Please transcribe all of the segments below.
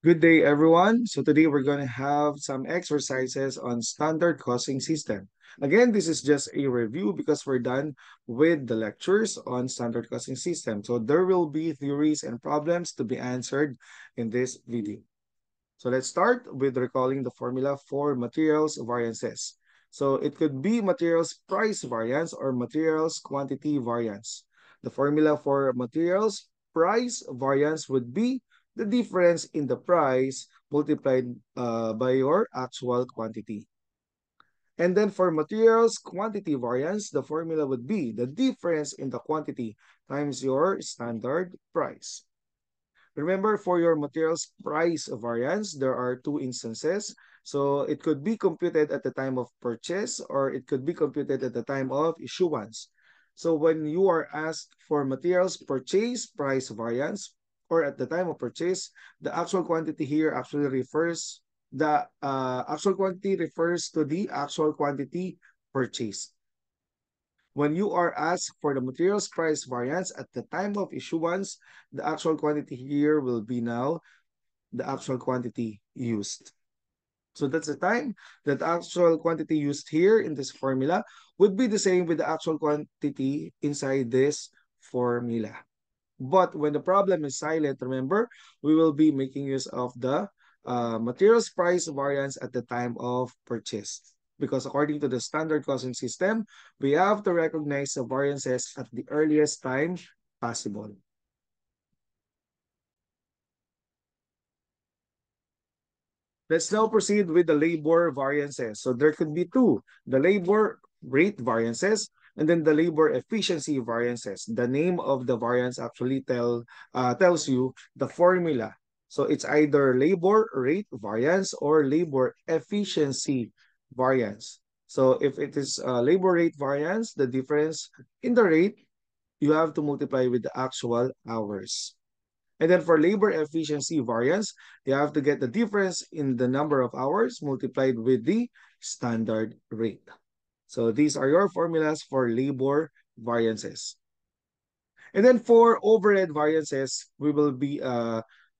Good day, everyone. So today we're going to have some exercises on standard costing system. Again, this is just a review because we're done with the lectures on standard costing system. So there will be theories and problems to be answered in this video. So let's start with recalling the formula for materials variances. So it could be materials price variance or materials quantity variance. The formula for materials price variance would be the difference in the price multiplied by your actual quantity. And then for materials quantity variance, the formula would be the difference in the quantity times your standard price. Remember, for your materials price variance, there are two instances. So it could be computed at the time of purchase or it could be computed at the time of issuance. So when you are asked for materials purchase price variance or at the time of purchase, the actual quantity here actually refers the actual quantity refers to the actual quantity purchased. When you are asked for the materials price variance at the time of issuance, the actual quantity here will be now the actual quantity used. So that's the time that the actual quantity used here in this formula would be the same with the actual quantity inside this formula. But when the problem is silent, remember, we will be making use of the materials price variance at the time of purchase. Because according to the standard costing system, we have to recognize the variances at the earliest time possible. Let's now proceed with the labor variances. So there could be two, the labor rate variances and then the labor efficiency variances. The name of the variance actually tells you the formula. So it's either labor rate variance or labor efficiency variance. So if it is labor rate variance, the difference in the rate, you have to multiply with the actual hours. And then for labor efficiency variance, you have to get the difference in the number of hours multiplied with the standard rate. So these are your formulas for labor variances. And then for overhead variances, we will be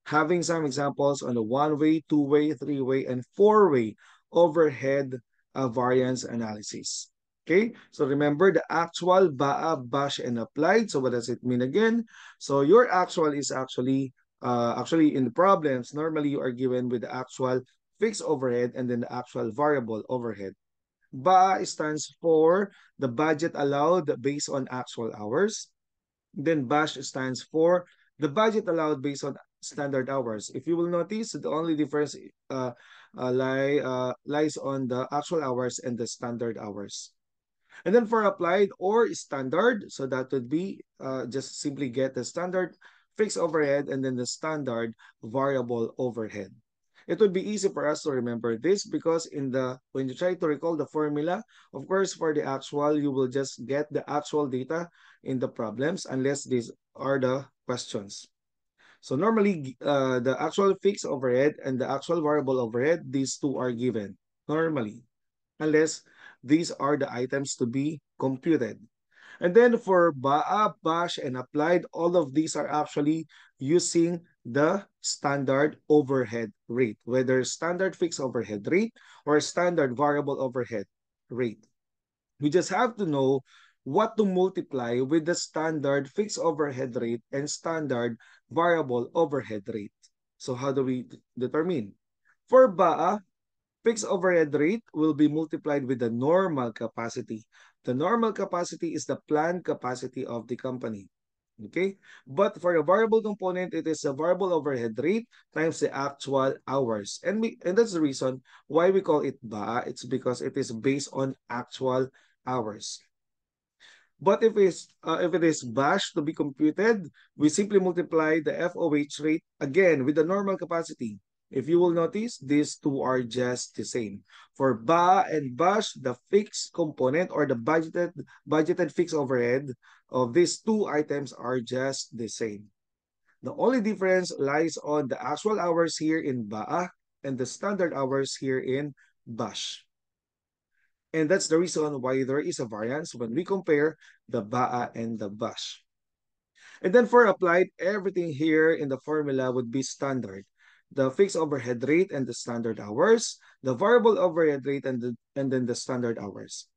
having some examples on the one-way, two-way, three-way, and four-way overhead variance analysis. Okay, so remember the actual, BAA, BASH, and applied. So what does it mean again? So your actual is actually in the problems, normally you are given with the actual fixed overhead and then the actual variable overhead. BAA stands for the budget allowed based on actual hours. Then BASH stands for the budget allowed based on standard hours. If you will notice, the only difference lies on the actual hours and the standard hours. And then for applied or standard, so that would be just simply get the standard fixed overhead and then the standard variable overhead. It would be easy for us to remember this because when you try to recall the formula, of course, for the actual, you will just get the actual data in the problems unless these are the questions. So normally, the actual fixed overhead and the actual variable overhead, these two are given normally, unless these are the items to be computed. And then for BAA, BASH, and applied, all of these are actually using the standard overhead rate, whether standard fixed overhead rate or standard variable overhead rate. We just have to know what to multiply with the standard fixed overhead rate and standard variable overhead rate. So how do we determine? For BAA, fixed overhead rate will be multiplied with the normal capacity. The normal capacity is the planned capacity of the company. Okay? But for the variable component, it is the variable overhead rate times the actual hours. And that's the reason why we call it BA. It's because it is based on actual hours. But if it is BASH to be computed, we simply multiply the FOH rate again with the normal capacity. If you will notice, these two are just the same. For BA and BASH, the fixed component or the budgeted fixed overhead of these two items are just the same. The only difference lies on the actual hours here in BA and the standard hours here in BASH. And that's the reason why there is a variance when we compare the BAA and the BASH. And then for applied, everything here in the formula would be standard. the fixed overhead rate and the standard hours, the variable overhead rate and then the standard hours.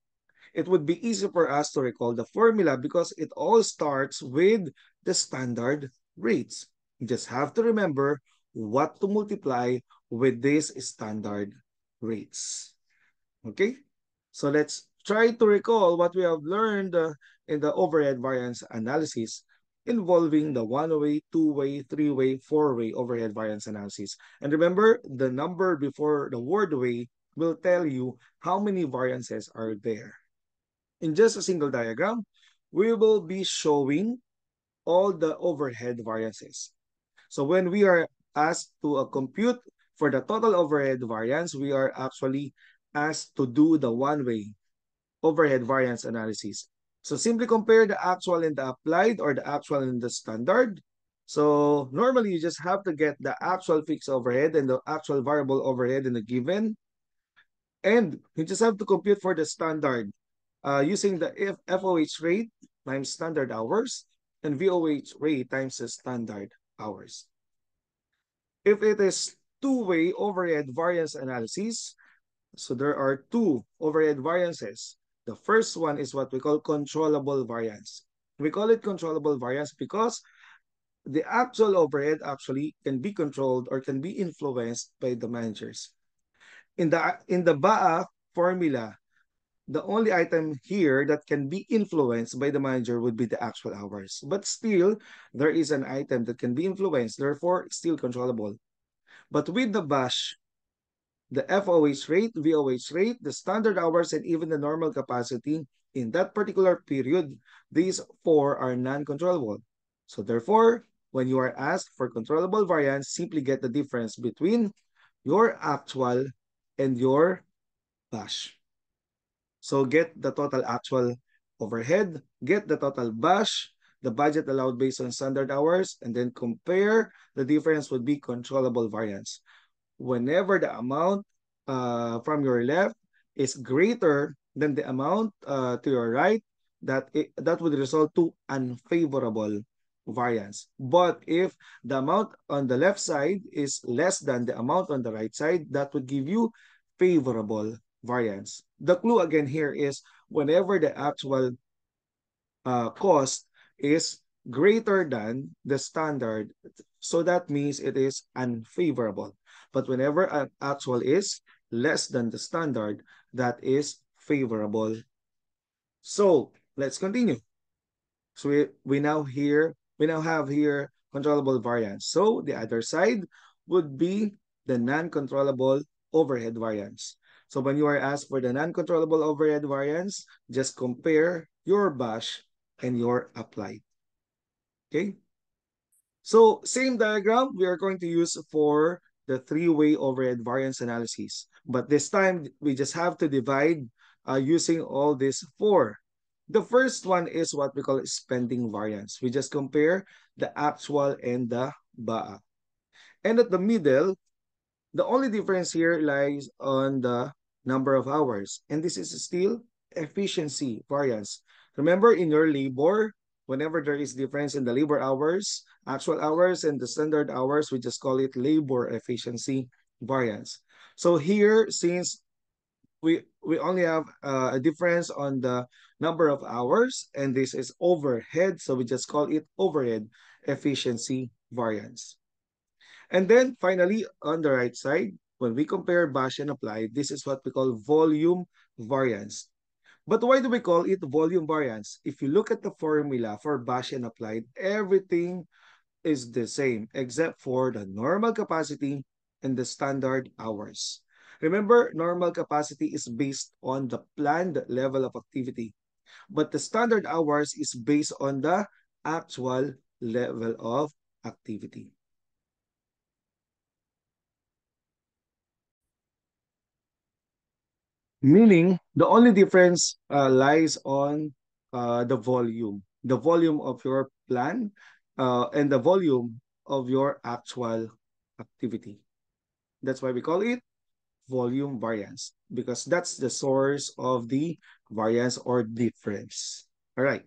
It would be easy for us to recall the formula because it all starts with the standard rates. You just have to remember what to multiply with these standard rates. Okay? So let's try to recall what we have learned in the overhead variance analysis involving the one-way, two-way, three-way, four-way overhead variance analysis. And remember, the number before the word way will tell you how many variances are there. In just a single diagram, we will be showing all the overhead variances. So when we are asked to compute for the total overhead variance, we are actually asked to do the one-way overhead variance analysis. So simply compare the actual and the applied or the actual and the standard. So normally you just have to get the actual fixed overhead and the actual variable overhead in a given. And you just have to compute for the standard using the FOH rate times standard hours and VOH rate times the standard hours. If it is two-way overhead variance analysis, so there are two overhead variances. The first one is what we call controllable variance. We call it controllable variance because the actual overhead actually can be controlled or can be influenced by the managers. In the BAA formula, the only item here that can be influenced by the manager would be the actual hours. But still, there is an item that can be influenced, therefore still controllable. But with the BASH, the FOH rate, VOH rate, the standard hours, and even the normal capacity in that particular period, these four are non-controllable. So therefore, when you are asked for controllable variance, simply get the difference between your actual and your BASH. So get the total actual overhead, get the total BASH, the budget allowed based on standard hours, and then compare. The difference would be controllable variance. Whenever the amount from your left is greater than the amount to your right, that would result to unfavorable variance. But if the amount on the left side is less than the amount on the right side, that would give you favorable variance. The clue again here is whenever the actual cost is greater than the standard, so that means it is unfavorable. But whenever an actual is less than the standard, that is favorable. So let's continue. So we now have here controllable variance. So the other side would be the non-controllable overhead variance. So when you are asked for the non-controllable overhead variance, just compare your BASH and your applied. Okay? So same diagram we are going to use for the three-way overhead variance analysis. But this time, we just have to divide using all these four. The first one is what we call spending variance. We just compare the actual and the BAA. And at the middle, the only difference here lies on the number of hours. And this is still efficiency variance. Remember in your labor, whenever there is difference in the labor hours, actual hours, and the standard hours, we just call it labor efficiency variance. So here, since we only have a difference on the number of hours, and this is overhead, so we just call it overhead efficiency variance. And then finally, on the right side, when we compare BASH and applied, this is what we call volume variance. But why do we call it volume variance? If you look at the formula for BASH and applied, everything is the same except for the normal capacity and the standard hours. Remember, normal capacity is based on the planned level of activity, but the standard hours is based on the actual level of activity. Meaning, the only difference lies on the volume of your plan, and the volume of your actual activity. That's why we call it volume variance, because that's the source of the variance or difference. All right.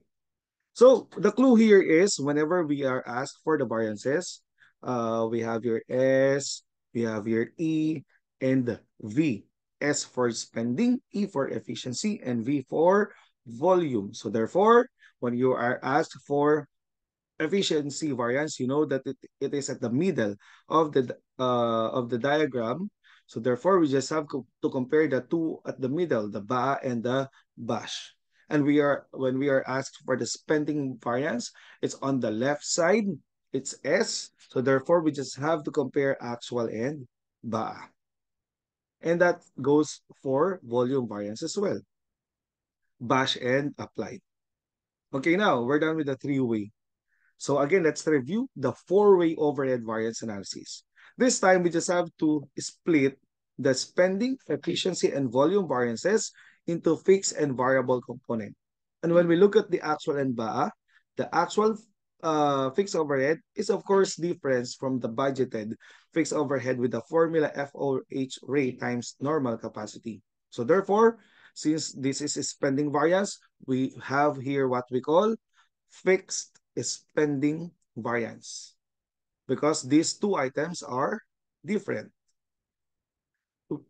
So the clue here is whenever we are asked for the variances, we have your S, We have here E and V. S for spending, E for efficiency, and V for volume. So therefore, when you are asked for efficiency variance, you know that it is at the middle of the diagram. So therefore, we just have to compare the two at the middle, the BA and the BASH. And when we are asked for the spending variance, it's on the left side, it's S. So therefore, we just have to compare actual and BA. And that goes for volume variance as well, BASH and applied. Okay, now we're done with the three-way. So again, let's review the four-way overhead variance analysis. This time, we just have to split the spending, efficiency, and volume variances into fixed and variable component. And when we look at the actual and BAA, the actual fixed overhead is of course difference from the budgeted fixed overhead with the formula FOH rate times normal capacity. So therefore, since this is a spending variance, we have here what we call fixed spending variance because these two items are different.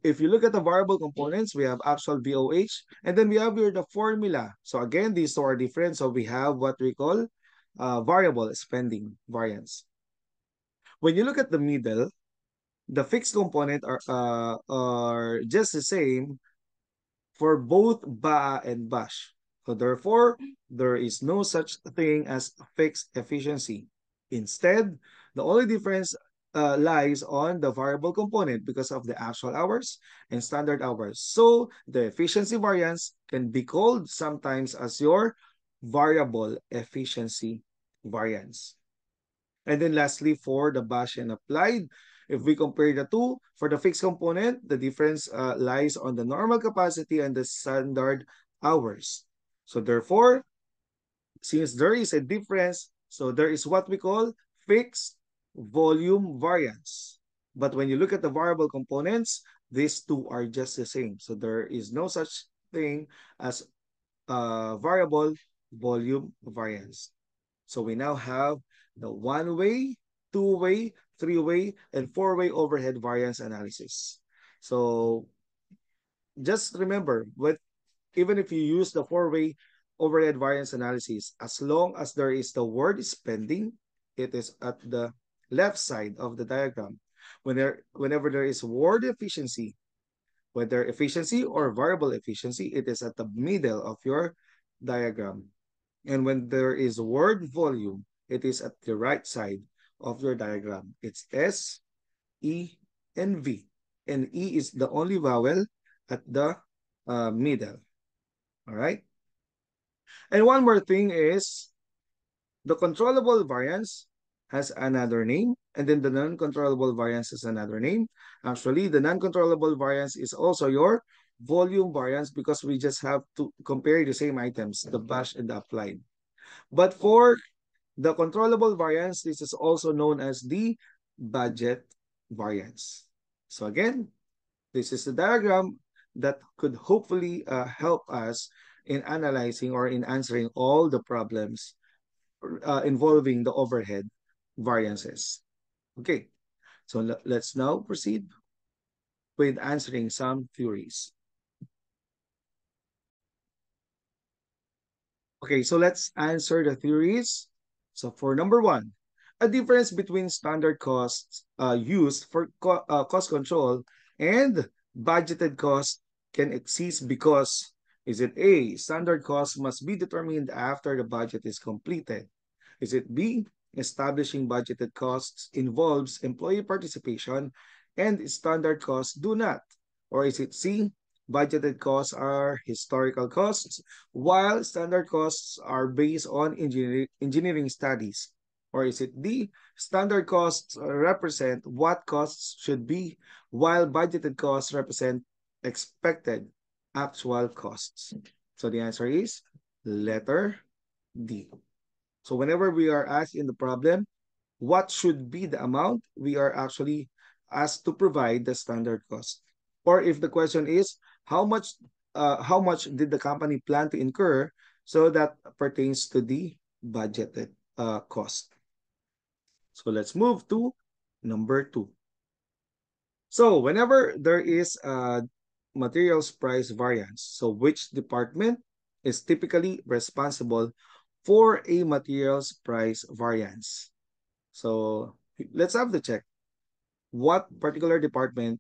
If you look at the variable components, we have actual VOH, and then we have here the formula. So again, these two are different. So we have what we call variable spending variance. When you look at the middle, the fixed component are just the same for both BA and BASH. So therefore, there is no such thing as fixed efficiency. Instead, the only difference lies on the variable component because of the actual hours and standard hours. So the efficiency variance can be called sometimes as your variable efficiency variance. And then lastly, for the BASH and applied, if we compare the two, for the fixed component, the difference lies on the normal capacity and the standard hours. So therefore, since there is a difference, so there is what we call fixed volume variance. But when you look at the variable components, these two are just the same. So there is no such thing as variable volume variance. So we now have the one-way, two-way, three-way, and four-way overhead variance analysis. So just remember, even if you use the four-way overhead variance analysis, as long as there is the word spending, it is at the left side of the diagram. Whenever there is word efficiency, whether efficiency or variable efficiency, it is at the middle of your diagram. And when there is word volume, it is at the right side of your diagram. It's S, E, and V. And E is the only vowel at the middle. All right? And one more thing is the controllable variance has another name, and then the non-controllable variance has another name. Actually, the non-controllable variance is also your volume variance because we just have to compare the same items, the BASH and the applied. But for the controllable variance, this is also known as the budget variance. So again, this is the diagram that could hopefully help us in analyzing or in answering all the problems involving the overhead variances. Okay, so let's now proceed with answering some theories. Okay, so let's answer the theories. So for number one, a difference between standard costs used for cost control and budgeted cost can exist because is it A, standard cost must be determined after the budget is completed? Is it B, establishing budgeted costs involves employee participation and standard costs do not? Or is it C, budgeted costs are historical costs, while standard costs are based on engineering studies? Or is it D, standard costs represent what costs should be, while budgeted costs represent expected actual costs? So the answer is letter D. So whenever we are asked in the problem, what should be the amount, we are actually asked to provide the standard cost. Or if the question is, how much did the company plan to incur? So that pertains to the budgeted cost. So let's move to number two. So whenever there is a materials price variance, so which department is typically responsible for a materials price variance? So let's have the check. What particular department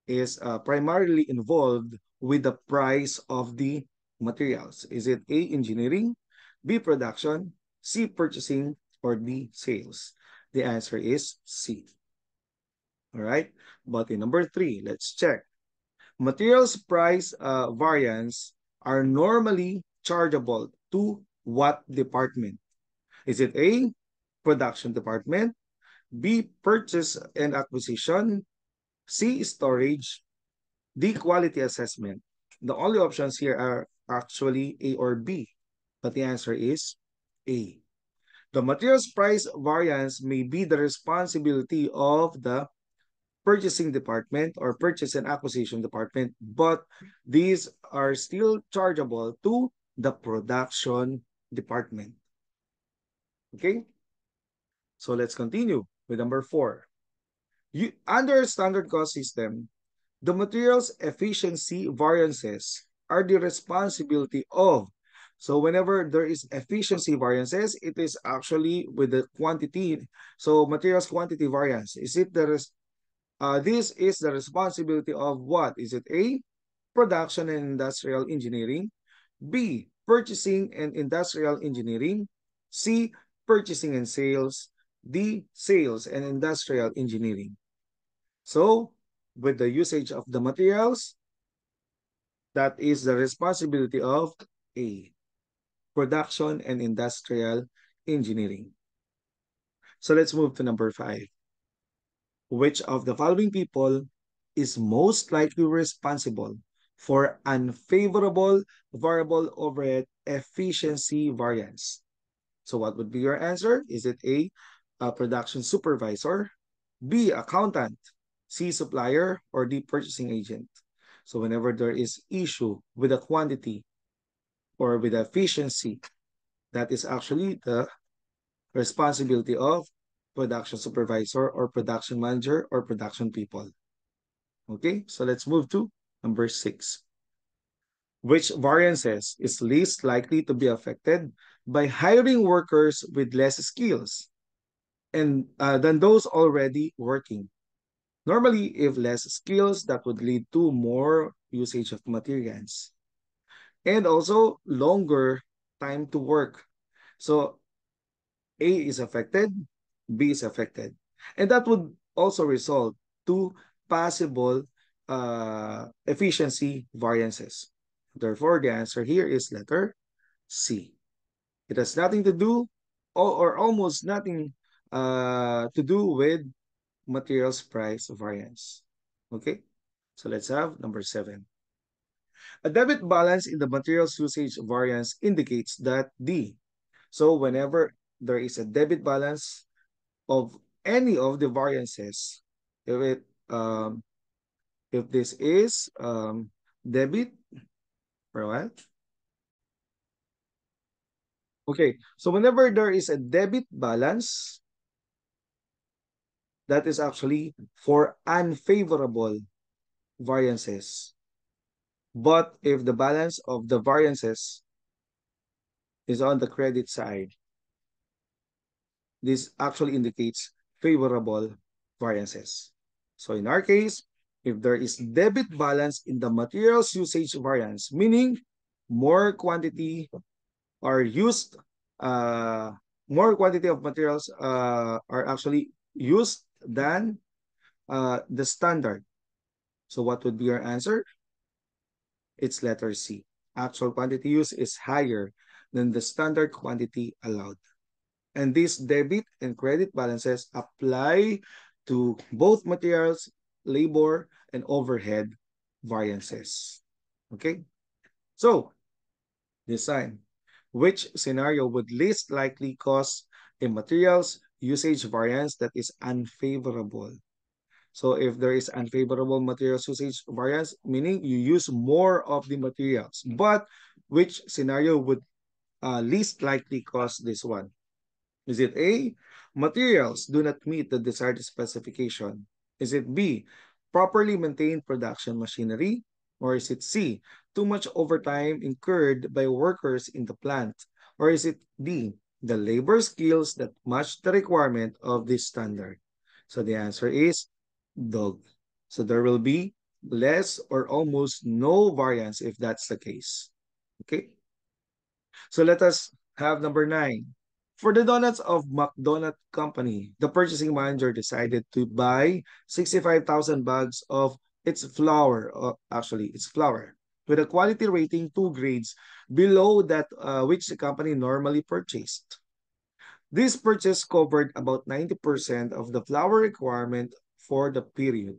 is primarily involved with the price of the materials? Is it A, engineering, B, production, C, purchasing, or D, sales? The answer is C. All right. But in number three, let's check. Materials price variance are normally chargeable to what department? Is it A, production department, B, purchase and acquisition, C, storage, D, quality assessment? The only options here are actually A or B, but the answer is A. The materials price variance may be the responsibility of the purchasing department or purchase and acquisition department, but these are still chargeable to the production department. Okay, so let's continue with number four. Under standard cost system, the materials efficiency variances are the responsibility of. So whenever there is efficiency variances, it is actually with the quantity. So materials quantity variance, is it the this is the responsibility of what? Is it A, production and industrial engineering, B, purchasing and industrial engineering, C, purchasing and sales, D, sales and industrial engineering? So, with the usage of the materials, that is the responsibility of A, production and industrial engineering. So let's move to number five. Which of the following people is most likely responsible for unfavorable variable overhead efficiency variance? So what would be your answer? Is it A, production supervisor, B, accountant, C, supplier, or D, purchasing agent? So whenever there is issue with the quantity or with the efficiency, that is actually the responsibility of production supervisor or production manager or production people. Okay, so let's move to number six. Which variances is least likely to be affected by hiring workers with less skills and than those already working? Normally, if less skills, that would lead to more usage of materials and also longer time to work. So A is affected, B is affected. And that would also result to possible efficiency variances. Therefore, the answer here is letter C. It has nothing to do or almost nothing to do with materials price variance. Okay, so let's have number seven. A debit balance in the materials usage variance indicates that D. So whenever there is a debit balance of any of the variances, if it if this is debit, right? Okay, so whenever there is a debit balance, that is actually for unfavorable variances. But if the balance of the variances is on the credit side, this actually indicates favorable variances. So in our case, if there is debit balance in the materials usage variance, meaning more quantity are used, uh, more quantity of materials are actually used than the standard. So what would be your answer? It's letter C. Actual quantity used is higher than the standard quantity allowed. And these debit and credit balances apply to both materials, labor, and overhead variances. Okay? So, design. Which scenario would least likely cause a materials usage variance that is unfavorable? So if there is unfavorable materials usage variance, meaning you use more of the materials, but which scenario would least likely cause this one? Is it A, materials do not meet the desired specification? Is it B, properly maintained production machinery? Or is it C, too much overtime incurred by workers in the plant? Or is it D, the labor skills that match the requirement of this standard? So the answer is dog. So there will be less or almost no variance if that's the case. Okay, so let us have number 9. For the donuts of McDonald Company, the purchasing manager decided to buy 65,000 bags of its flour, its flour, with a quality rating 2 grades below that which the company normally purchased. This purchase covered about 90% of the flour requirement for the period.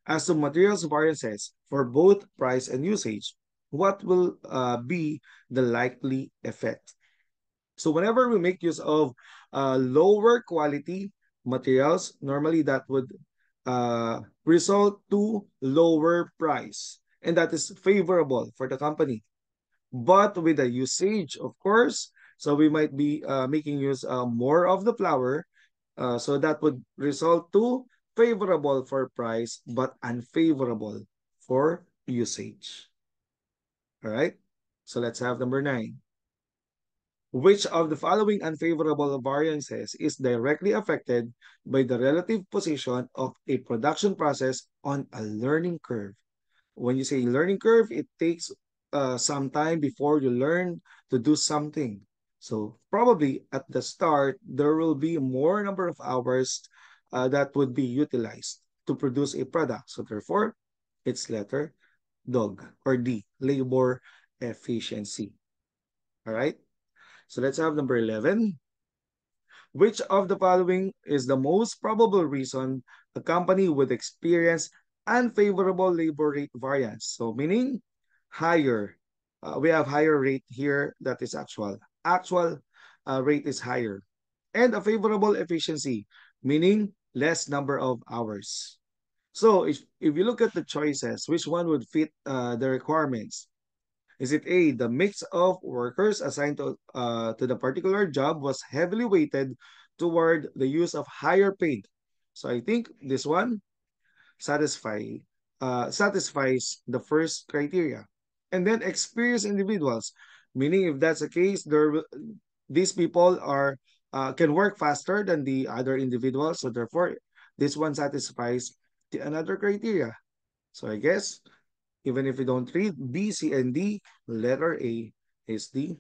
As to materials variances for both price and usage, what will be the likely effect? So whenever we make use of lower quality materials, normally that would result to lower price, and that is favorable for the company. But with the usage, of course, so we might be making use more of the flour, so that would result to favorable for price but unfavorable for usage. All right. So let's have number 9. Which of the following unfavorable variances is directly affected by the relative position of a production process on a learning curve? When you say learning curve, it takes some time before you learn to do something. So probably at the start, there will be more number of hours that would be utilized to produce a product. So therefore, it's letter dog or D, labor efficiency. All right. So let's have number 11. Which of the following is the most probable reason a company would experience unfavorable labor rate variance? So meaning higher. We have higher rate here that is actual. Actual rate is higher. And a favorable efficiency, meaning less number of hours. So if you look at the choices, which one would fit the requirements? Is it A, the mix of workers assigned to the particular job was heavily weighted toward the use of higher paid? So I think this one satisfy satisfies the first criteria. And then experienced individuals, meaning if that's the case, these people are can work faster than the other individuals. So therefore, this one satisfies the another criteria. So I guess even if you don't read B, C, and D, letter A is the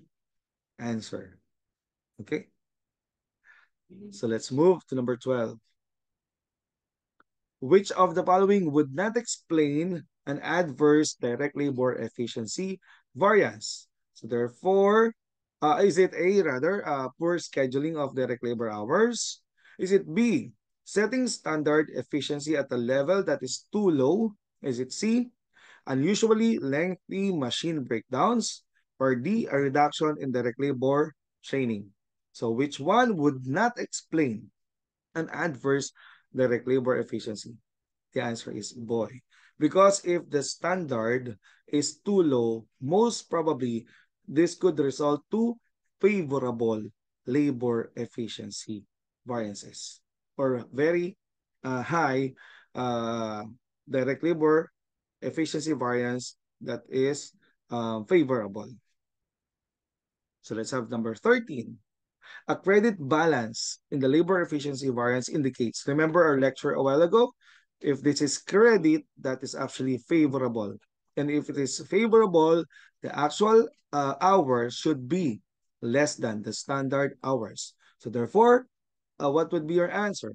answer. Okay, so let's move to number 12. Which of the following would not explain an adverse direct labor efficiency variance? So therefore, is it A, rather, poor scheduling of direct labor hours? Is it B, setting standard efficiency at a level that is too low? Is it C, unusually lengthy machine breakdowns? Or D, a reduction in direct labor training? So which one would not explain an adverse direct labor efficiency? The answer is boy. Because if the standard is too low, most probably this could result to favorable labor efficiency variances or very high uh, direct labor efficiency variance that is favorable. So let's have number 13. A credit balance in the labor efficiency variance indicates, remember our lecture a while ago? If this is credit, that is actually favorable. And if it is favorable, the actual hours should be less than the standard hours. So therefore, what would be your answer?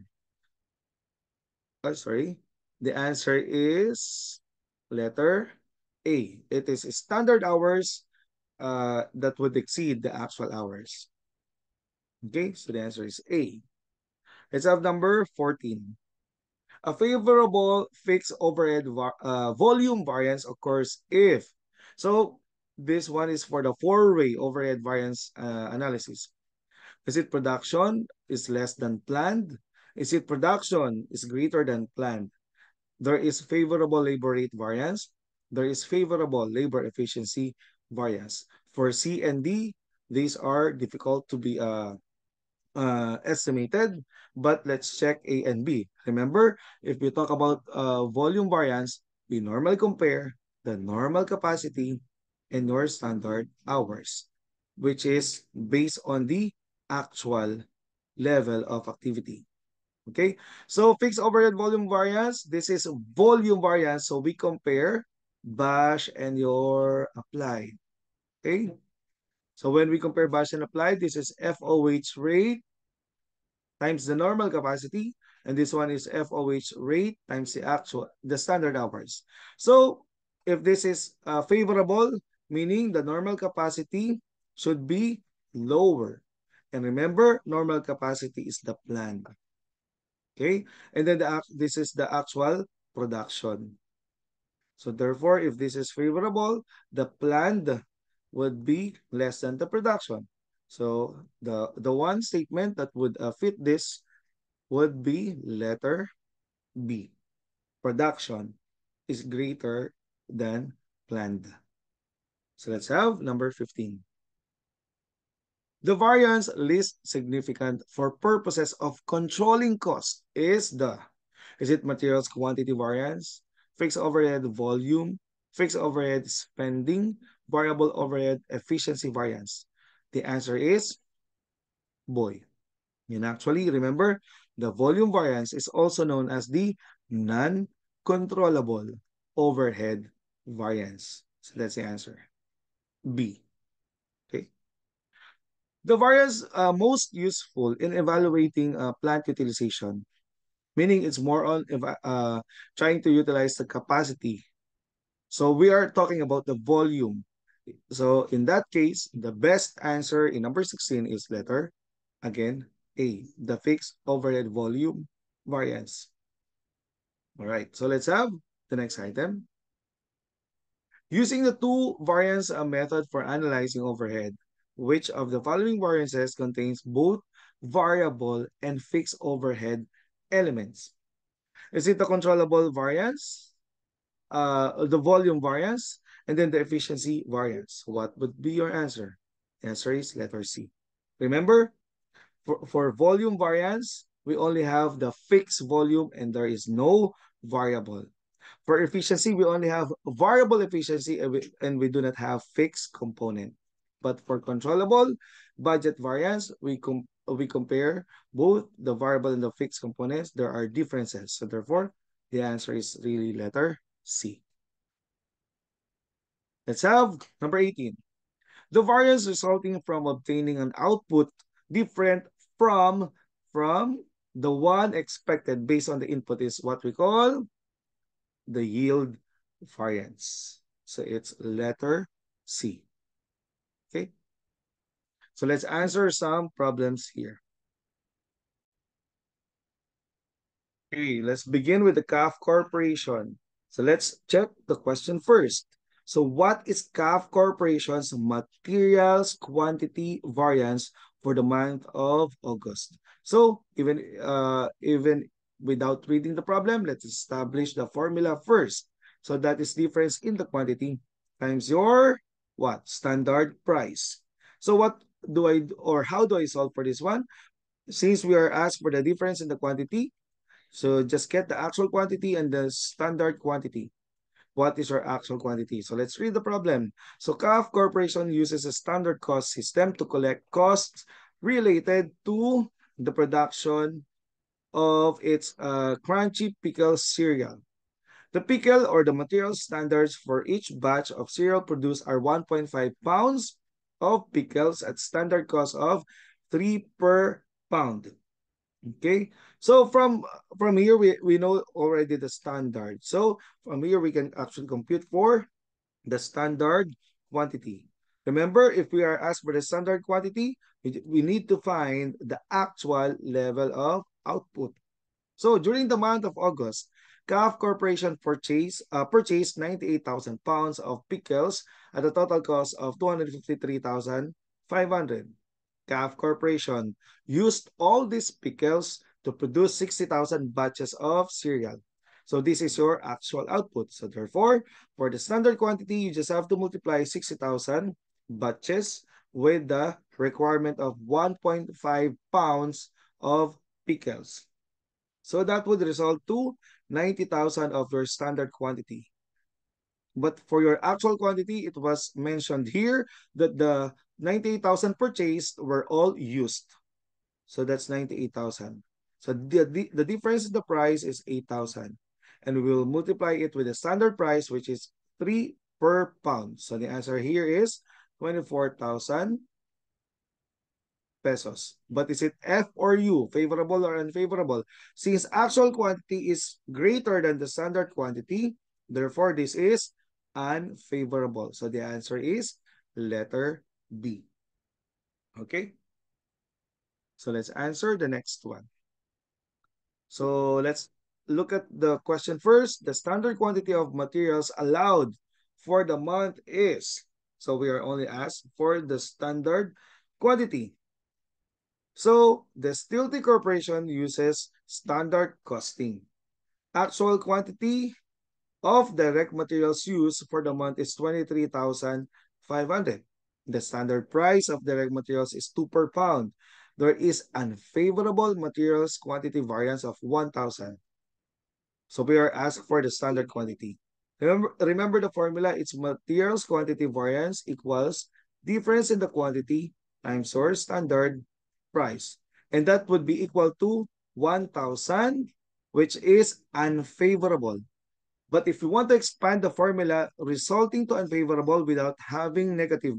Oh, sorry. The answer is letter A. It is standard hours that would exceed the actual hours. Okay, so the answer is A. Let's have number 14. A favorable fixed overhead volume variance occurs if. So this one is for the four-way overhead variance analysis. Is it production is less than planned? Is it production is greater than planned? There is favorable labor rate variance. There is favorable labor efficiency variance. For C and D, these are difficult to be estimated, but let's check A and B. Remember, if we talk about volume variance, we normally compare the normal capacity and your standard hours, which is based on the actual level of activity. Okay, so fixed overhead volume variance, this is volume variance, so we compare bash and your applied. Okay, so when we compare bash and applied, this is FOH rate times the normal capacity, and this one is FOH rate times the standard hours. So if this is favorable, meaning the normal capacity should be lower. And remember, normal capacity is the planned. Okay, and then this is the actual production. So therefore, if this is favorable, the planned would be less than the production. So the one statement that would fit this would be letter B. Production is greater than planned. So let's have number 15. The variance least significant for purposes of controlling cost is it materials quantity variance, fixed overhead volume, fixed overhead spending, variable overhead efficiency variance? The answer is boy. And actually, remember, the volume variance is also known as the non-controllable overhead variance. So that's the answer. B. Okay. The variance most useful in evaluating plant utilization, meaning it's more on trying to utilize the capacity. So we are talking about the volume. So in that case, the best answer in number 16 is letter, again, A, the fixed overhead volume variance. All right, so let's have the next item. Using the two variance method for analyzing overhead, which of the following variances contains both variable and fixed overhead elements? Is it the controllable variance, the volume variance, and then the efficiency variance? What would be your answer? The answer is letter C. Remember, for volume variance, we only have the fixed volume and there is no variable. For efficiency, we only have variable efficiency and we do not have fixed component. But for controllable budget variance, we compare both the variable and the fixed components. There are differences. So therefore, the answer is really letter C. Let's have number 18. The variance resulting from obtaining an output different from, from the one expected based on the input is what we call the yield variance. So it's letter C. Okay. So let's answer some problems here. Okay, let's begin with the CAF Corporation. So let's check the question first. So what is CAF Corporation's materials quantity variance for the month of August? So even without reading the problem, let's establish the formula first. So that is difference in the quantity times your what? Standard price. So what do I or how do I solve for this one? Since we are asked for the difference in the quantity, so just get the actual quantity and the standard quantity. What is our actual quantity? So let's read the problem. So CAF Corporation uses a standard cost system to collect costs related to the production of its crunchy pickle cereal. The pickle or the material standards for each batch of cereal produced are 1.5 pounds of pickles at standard cost of 3 per pound. Okay, so from here we know already the standard. So from here we can actually compute for the standard quantity. Remember, if we are asked for the standard quantity, we need to find the actual level of output. So during the month of August, CAF Corporation purchased 98,000 pounds of pickles at a total cost of 253,500. CAF Corporation used all these pickles to produce 60,000 batches of cereal. So this is your actual output. So therefore, for the standard quantity, you just have to multiply 60,000 batches with the requirement of 1.5 pounds of pickles. So that would result to 90,000 of your standard quantity. But for your actual quantity, it was mentioned here that the 98,000 purchased were all used. So that's 98,000. So the difference in the price is 8,000. And we will multiply it with the standard price, which is 3 per pound. So the answer here is 24,000 pesos. But is it F or U, favorable or unfavorable? Since actual quantity is greater than the standard quantity, therefore this is unfavorable. So the answer is letter B. Okay? So let's answer the next one. So let's look at the question first. The standard quantity of materials allowed for the month is, so we are only asked for the standard quantity. So the Steel Tea Corporation uses standard costing. Actual quantity of direct materials used for the month is 23,500. The standard price of direct materials is 2 per pound. There is unfavorable materials quantity variance of 1,000. So we are asked for the standard quantity. Remember the formula, it's materials quantity variance equals difference in the quantity times your standard price. And that would be equal to 1,000, which is unfavorable. But if you want to expand the formula resulting to unfavorable without having negative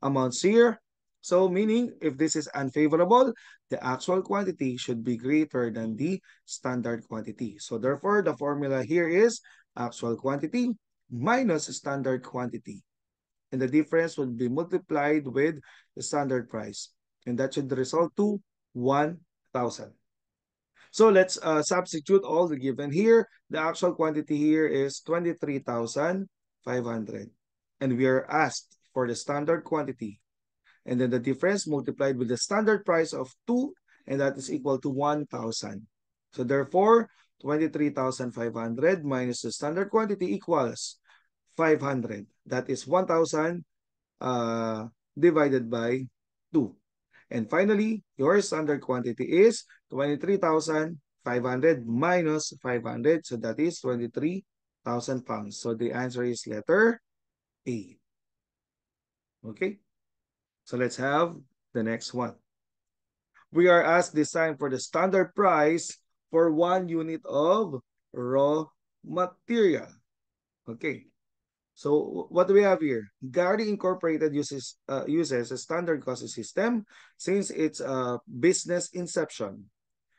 amounts here, so meaning if this is unfavorable, the actual quantity should be greater than the standard quantity. So therefore, the formula here is actual quantity minus standard quantity. And the difference will be multiplied with the standard price. And that should result to 1,000. So let's substitute all the given here. The actual quantity here is 23,500. And we are asked for the standard quantity. And then the difference multiplied with the standard price of 2, and that is equal to 1,000. So therefore, 23,500 minus the standard quantity equals 500. That is 1,000 divided by 2. And finally, your standard quantity is 23,500 minus 500. So that is 23,000 pounds. So the answer is letter A. Okay. So let's have the next one. We are asked this time for the standard price for 1 unit of raw material. Okay. So what do we have here? Gary Incorporated uses a standard costing system since its business inception.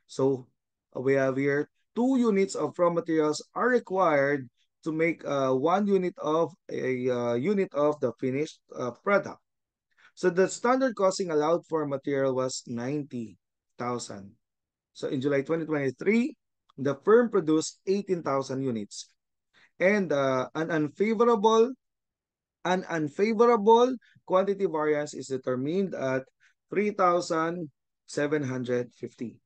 So we have here 2 units of raw materials are required to make 1 unit of unit of the finished product. So the standard costing allowed for material was 90,000. So in July 2023, the firm produced 18,000 units. And an unfavorable quantity variance is determined at 3,750.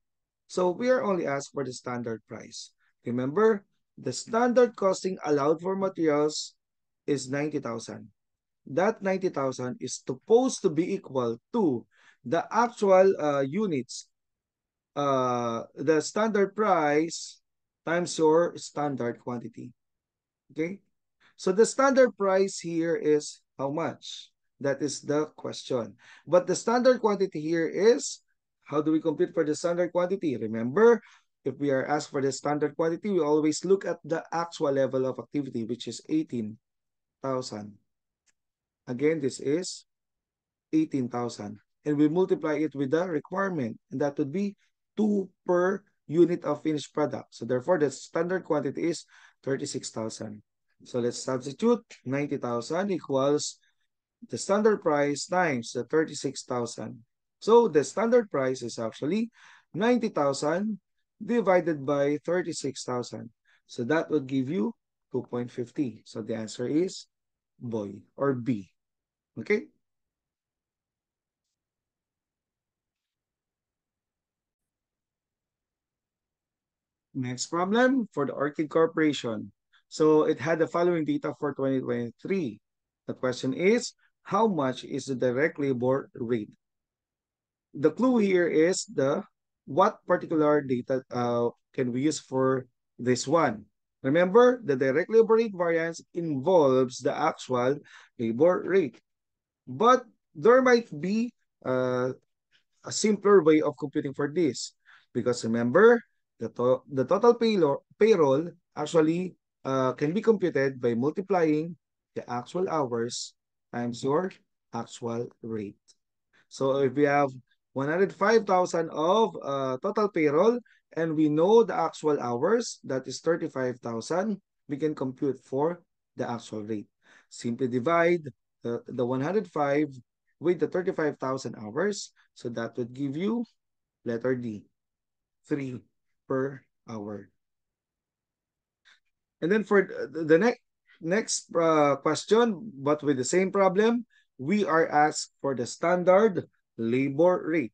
So we are only asked for the standard price. Remember, the standard costing allowed for materials is 90,000. That 90,000 is supposed to be equal to the actual units, the standard price times your standard quantity. Okay? So the standard price here is how much? That is the question. But the standard quantity here is, how do we compute for the standard quantity? Remember, if we are asked for the standard quantity, we always look at the actual level of activity, which is 18,000. Again, this is 18,000. And we multiply it with the requirement, and that would be 2 per unit of finished product. So therefore, the standard quantity is 36,000. So let's substitute 90,000 equals the standard price times the 36,000. So the standard price is actually 90,000 divided by 36,000. So that would give you 2.50. So the answer is boy or B. Okay? Next problem for the Orchid Corporation. So it had the following data for 2023. The question is, how much is the direct labor rate. The clue here is the what particular data can we use for this one. Remember, the direct labor rate variance involves the actual labor rate. But there might be uh, a simpler way of computing for this. Because remember, the total payroll actually can be computed by multiplying the actual hours times your actual rate. So if we have 105,000 of total payroll and we know the actual hours, that is 35,000, we can compute for the actual rate. Simply divide the 105 with the 35,000 hours. So that would give you letter D, 3 per hour. And then for the next question, but with the same problem, we are asked for the standard labor rate.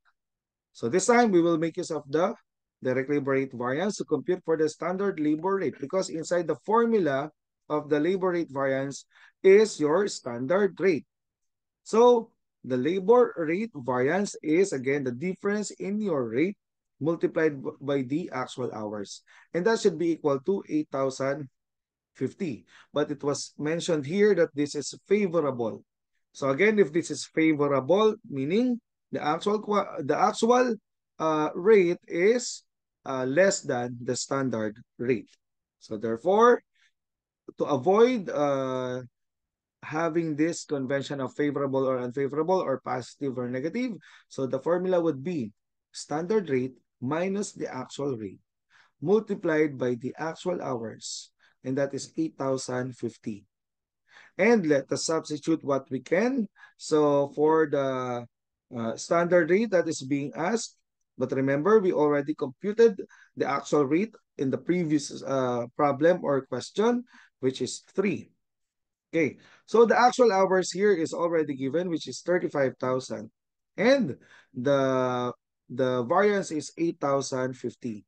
So this time, we will make use of the direct labor rate variance to compute for the standard labor rate because inside the formula of the labor rate variance is your standard rate. So the labor rate variance is, again, the difference in your rate multiplied by the actual hours. And that should be equal to 8,050. But it was mentioned here that this is favorable. So again, if this is favorable, meaning the actual rate is less than the standard rate. So therefore, to avoid having this convention of favorable or unfavorable or positive or negative, so the formula would be standard rate minus the actual rate multiplied by the actual hours, and that is 8,050. And let us substitute what we can. So for the standard rate that is being asked, but remember, we already computed the actual rate in the previous problem or question, which is 3. Okay, so the actual hours here is already given, which is 35,000. And the, the variance is 8,050.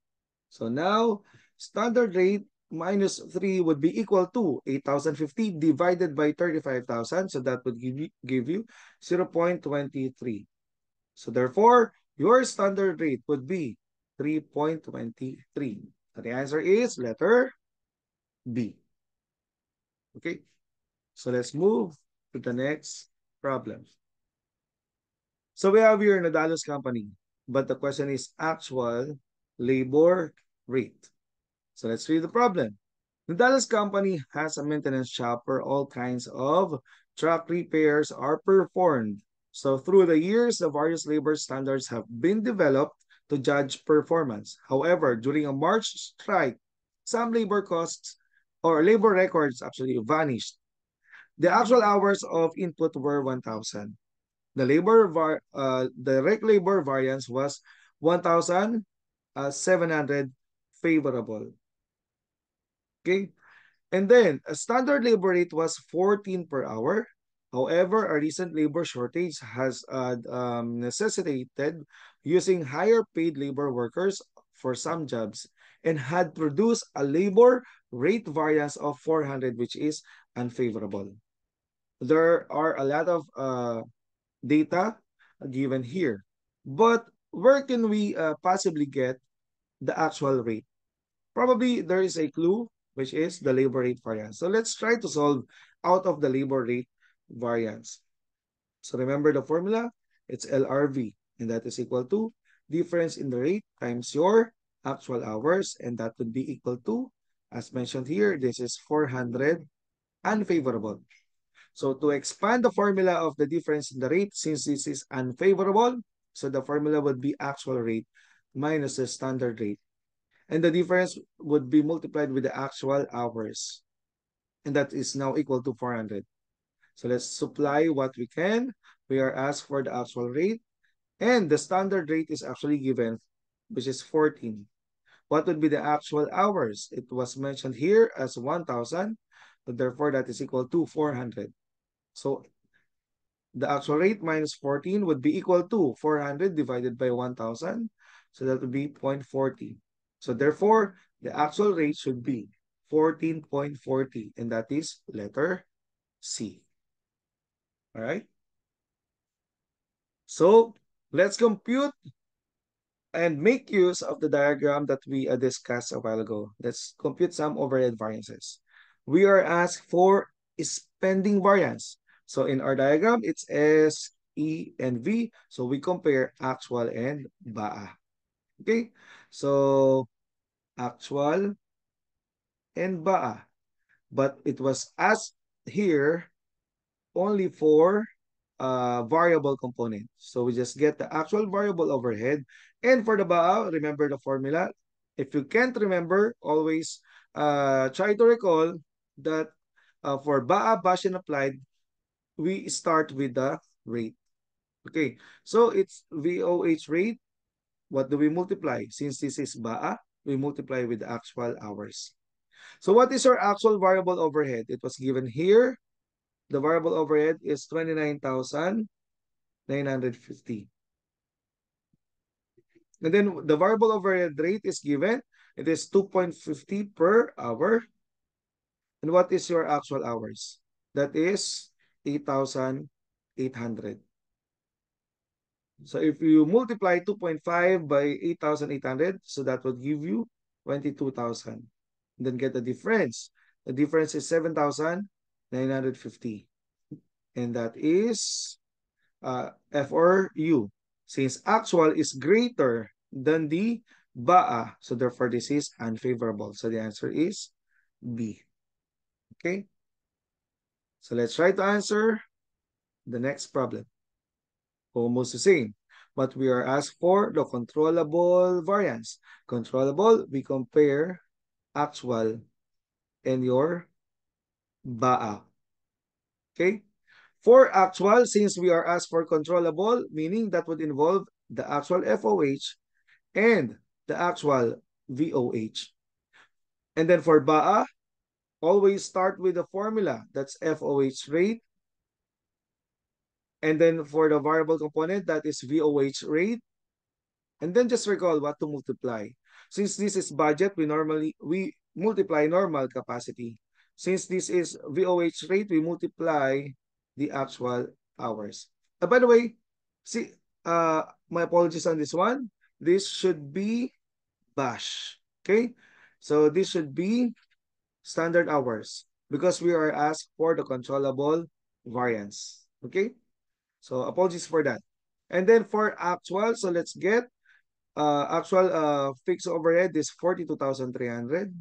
So now, standard rate minus 3 would be equal to 8,050 divided by 35,000. So that would give you 0.23. So therefore, your standard rate would be 3.23. So the answer is letter B. Okay, so let's move to the next problem. So we have here Nadalo's company, but the question is actual labor rate. So let's read the problem. The Dallas company has a maintenance shop where all kinds of truck repairs are performed. So through the years, the various labor standards have been developed to judge performance. However, during a March strike, some labor costs or labor records actually vanished. The actual hours of input were 1,000. Direct labor variance was 1,700 favorable. Okay, and then a standard labor rate was 14 per hour. However, a recent labor shortage has necessitated using higher paid labor workers for some jobs and had produced a labor rate variance of 400, which is unfavorable. There are a lot of data given here, but where can we possibly get the actual rate? Probably there is a clue, which is the labor rate variance. So let's try to solve out of the labor rate variance. So remember the formula, it's LRV, and that is equal to difference in the rate times your actual hours, and that would be equal to, as mentioned here, this is 400 unfavorable. So to expand the formula of the difference in the rate, since this is unfavorable, so the formula would be actual rate minus the standard rate. And the difference would be multiplied with the actual hours. And that is now equal to 400. So let's supply what we can. We are asked for the actual rate. And the standard rate is actually given, which is 14. What would be the actual hours? It was mentioned here as 1,000. So therefore, that is equal to 400. So the actual rate minus 14 would be equal to 400 divided by 1,000. So that would be 0.40. So therefore, the actual rate should be 14.40, and that is letter C. All right? So let's compute and make use of the diagram that we discussed a while ago. Let's compute some overhead variances. We are asked for spending variance. So in our diagram, it's S, E, and V. So we compare actual and BAA. Okay? So actual and BAA. But it was asked here only for variable component. So we just get the actual variable overhead. And for the BAA, remember the formula. If you can't remember, always try to recall that for BAA, Bash and Applied, we start with the rate. Okay, so it's VOH rate. What do we multiply? Since this is BAA, we multiply with the actual hours. So what is our actual variable overhead? It was given here. The variable overhead is 29,950. And then the variable overhead rate is given. It is 2.50 per hour. And what is your actual hours? That is 8,800. So if you multiply 2.5 by 8,800, so that would give you 22,000. Then get the difference. The difference is 7,950. And that is F or U. Since actual is greater than the BAA, so therefore this is unfavorable. So the answer is B. Okay? So let's try to answer the next problem. Almost the same. But we are asked for the controllable variance. Controllable, we compare actual and your BAA. Okay? For actual, since we are asked for controllable, meaning that would involve the actual FOH and the actual VOH. And then for BAA, always start with the formula. That's FOH rate. And then for the variable component, that is VOH rate. And then just recall what to multiply. Since this is budget, we multiply normal capacity. Since this is VOH rate, we multiply the actual hours. By the way, see, my apologies on this one. This should be bash. Okay? So this should be standard hours because we are asked for the controllable variance. Okay? So apologies for that. And then for actual, so let's get actual fixed overhead is 42,300.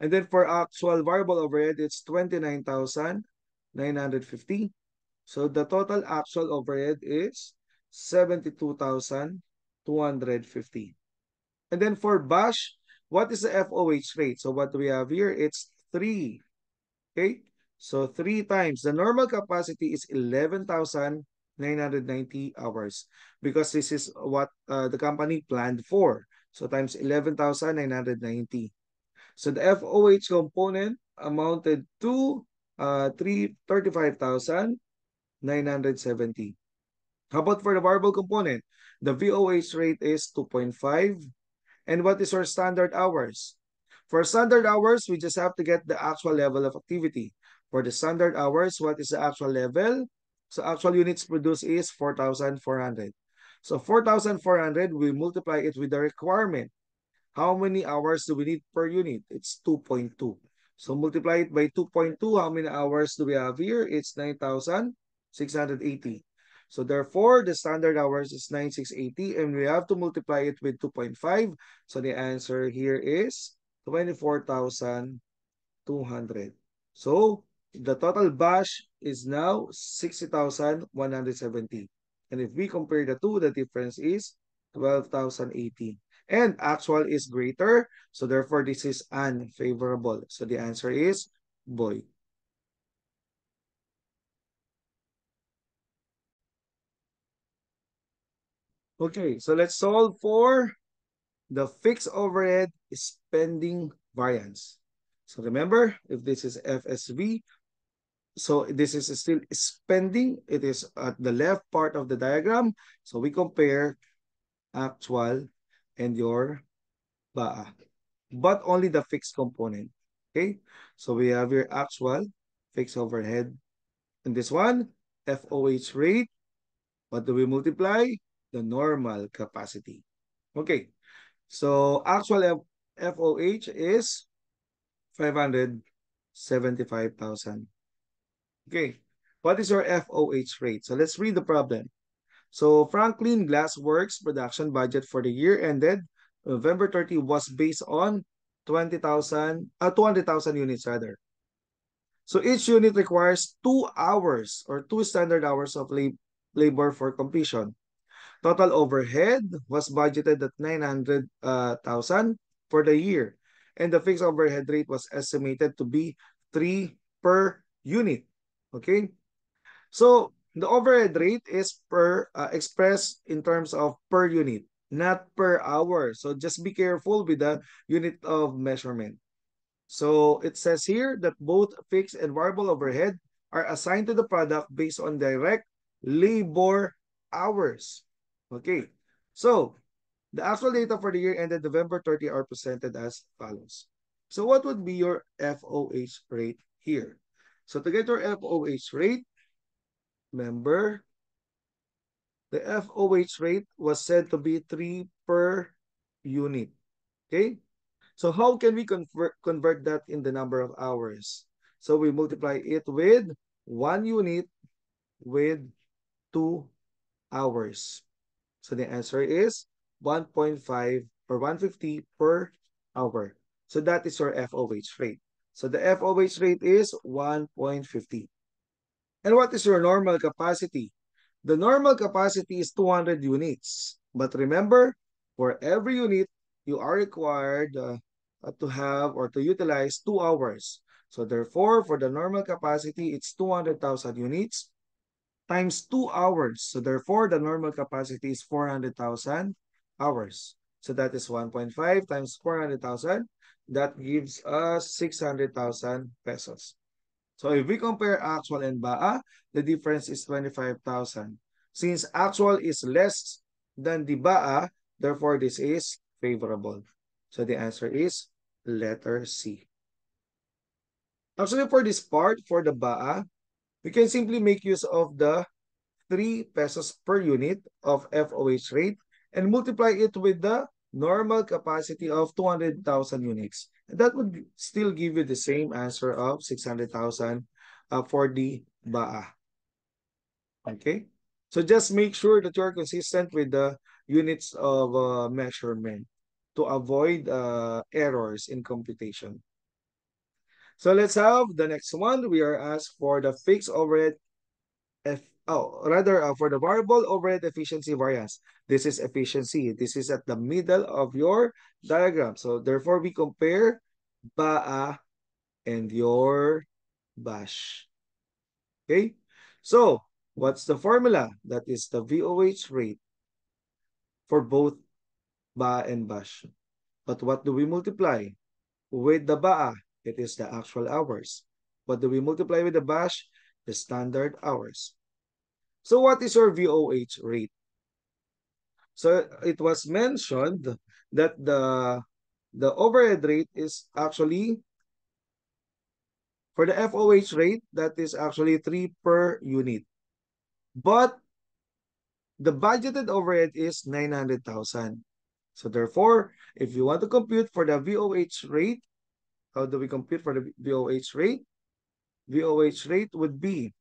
And then for actual variable overhead, it's 29,950. So the total actual overhead is 72,250. And then for BASH, what is the FOH rate? So what do we have here? It's 3. Okay? So 3 times. The normal capacity is 11,990 hours because this is what the company planned for. So times 11,990. So the FOH component amounted to 35,970. How about for the variable component? The VOH rate is 2.5. And what is our standard hours? For standard hours, we just have to get the actual level of activity. For the standard hours, what is the actual level? So actual units produced is 4,400. So 4,400, we multiply it with the requirement. How many hours do we need per unit? It's 2.2. So multiply it by 2.2. How many hours do we have here? It's 9,680. So therefore, the standard hours is 9,680 and we have to multiply it with 2.5. So the answer here is 24,200. So the total bash is now 60,170. And if we compare the two, the difference is 12,080. And actual is greater, so therefore this is unfavorable. So the answer is boy. Okay, so let's solve for the fixed overhead spending variance. So remember, if this is FSV, so this is still spending. It is at the left part of the diagram. So we compare actual and your BAA, but only the fixed component. Okay, so we have your actual fixed overhead in this one. FOH rate. What do we multiply? The normal capacity. Okay. So actual FOH is 575,000. Okay. What is your FOH rate? So let's read the problem. So Franklin Glass Works production budget for the year ended November 30 was based on 200,000 units rather. So each unit requires 2 hours or 2 standard hours of labor for completion. Total overhead was budgeted at 900,000 for the year. And the fixed overhead rate was estimated to be 3 per unit. Okay? So the overhead rate is expressed in terms of per unit, not per hour. So just be careful with the unit of measurement. So it says here that both fixed and variable overhead are assigned to the product based on direct labor hours. Okay. So the actual data for the year ended November 30 are presented as follows. So what would be your FOH rate here? So to get your FOH rate, remember, the FOH rate was said to be 3 per unit. Okay? So how can we convert that in the number of hours? So we multiply it with 1 unit with 2 hours. So the answer is 1.5 or 150 per hour. So that is your FOH rate. So the FOH rate is 1.50. And what is your normal capacity? The normal capacity is 200 units. But remember, for every unit, you are required to have or to utilize 2 hours. So therefore, for the normal capacity, it's 200,000 units times 2 hours. So therefore, the normal capacity is 400,000 hours. So that is 1.5 times 400,000. That gives us 600,000 pesos. So if we compare actual and BAA, the difference is 25,000. Since actual is less than the BAA, therefore this is favorable. So the answer is letter C. Actually, for this part, for the BAA, we can simply make use of the 3 pesos per unit of FOH rate and multiply it with the normal capacity of 200,000 units. And that would still give you the same answer of 600,000 for the BAA. Okay? So just make sure that you're consistent with the units of measurement to avoid errors in computation. So let's have the next one. We are asked for the fixed overhead for the variable overhead efficiency variance. This is efficiency. This is at the middle of your diagram. So therefore, we compare BAA and your BASH. Okay? So, what's the formula? That is the VOH rate for both BAA and BASH. But what do we multiply? With the BAA, it is the actual hours. What do we multiply with the BASH? The standard hours. So what is your VOH rate? So it was mentioned that the overhead rate is actually, for the FOH rate, that is actually 3 per unit. But the budgeted overhead is 900,000. So therefore, if you want to compute for the VOH rate, how do we compute for the VOH rate? VOH rate would be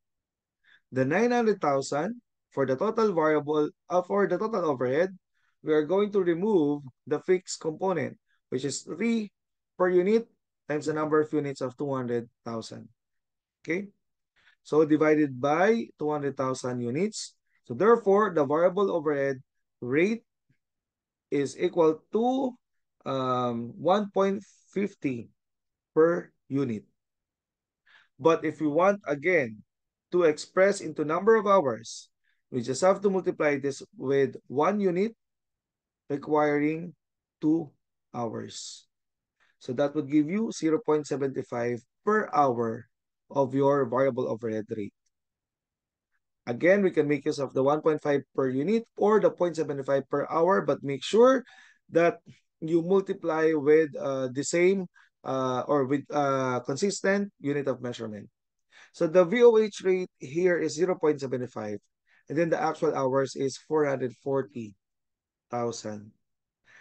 the 900,000 for the total variable, for the total overhead. We are going to remove the fixed component, which is 3 per unit times the number of units of 200,000. Okay? So divided by 200,000 units. So therefore, the variable overhead rate is equal to 1.50 per unit. But if we want, again, to express into number of hours, we just have to multiply this with 1 unit requiring 2 hours. So that would give you 0.75 per hour of your variable overhead rate. Again, we can make use of the 1.5 per unit or the 0.75 per hour, but make sure that you multiply with the same or with consistent unit of measurement. So the VOH rate here is 0.75. And then the actual hours is 440,000.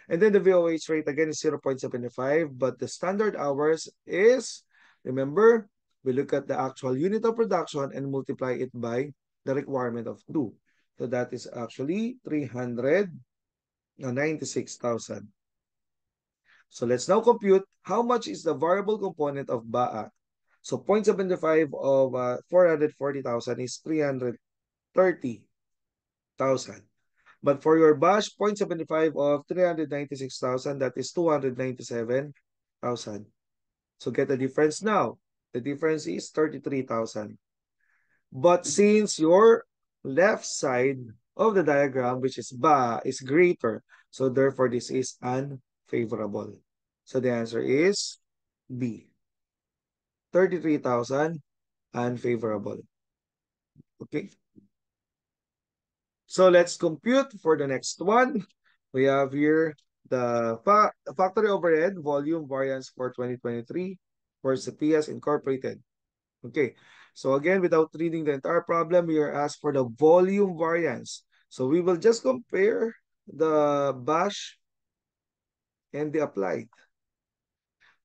And then the VOH rate again is 0.75. But the standard hours is, remember, we look at the actual unit of production and multiply it by the requirement of 2. So that is actually 396,000. So let's now compute how much is the variable component of BAA. So 0.75 of 440,000 is 330,000. But for your BASH, 0.75 of 396,000, that is 297,000. So get the difference now. The difference is 33,000. But since your left side of the diagram, which is BA, is greater, so therefore this is unfavorable. So the answer is B. 33,000 unfavorable. Okay. So let's compute for the next one. We have here the factory overhead volume variance for 2023 for Sapias Incorporated. Okay. So again, without reading the entire problem, we are asked for the volume variance. So we will just compare the BASH and the applied.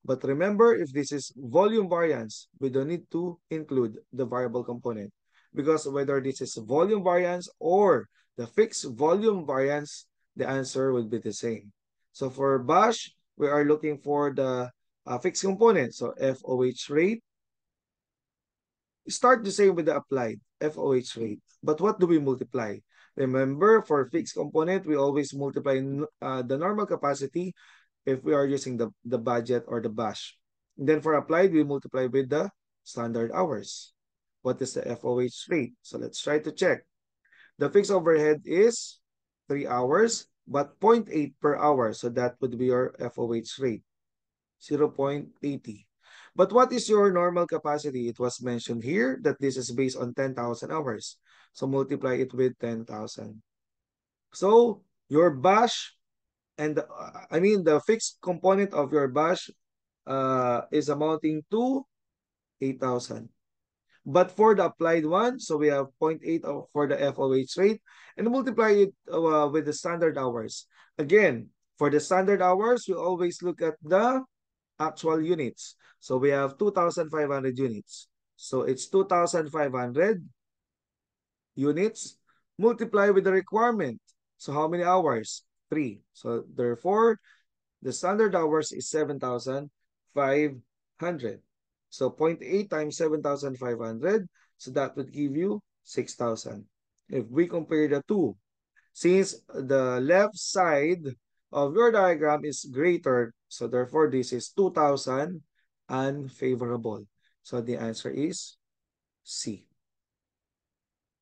But remember, if this is volume variance, we don't need to include the variable component. Because whether this is volume variance or the fixed volume variance, the answer will be the same. So for BASH, we are looking for the fixed component. So FOH rate. Start the same with the applied FOH rate. But what do we multiply? Remember, for fixed component, we always multiply the normal capacity if we are using the budget or the BASH. And then for applied, we multiply with the standard hours. What is the FOH rate? So let's try to check. The fixed overhead is 3 hours, but 0.8 per hour. So that would be your FOH rate, 0.80. But what is your normal capacity? It was mentioned here that this is based on 10,000 hours. So multiply it with 10,000. So your BASH and the fixed component of your BASH is amounting to 8,000. But for the applied one, so we have 0.8 for the FOH rate and multiply it with the standard hours. Again, for the standard hours, we always look at the actual units. So we have 2,500 units. So it's 2,500 units multiply with the requirement. So how many hours? 3. So therefore, the standard hours is 7,500. So 0.8 times 7,500. So that would give you 6,000. If we compare the two, since the left side of your diagram is greater, so therefore this is 2,000 unfavorable. So the answer is C.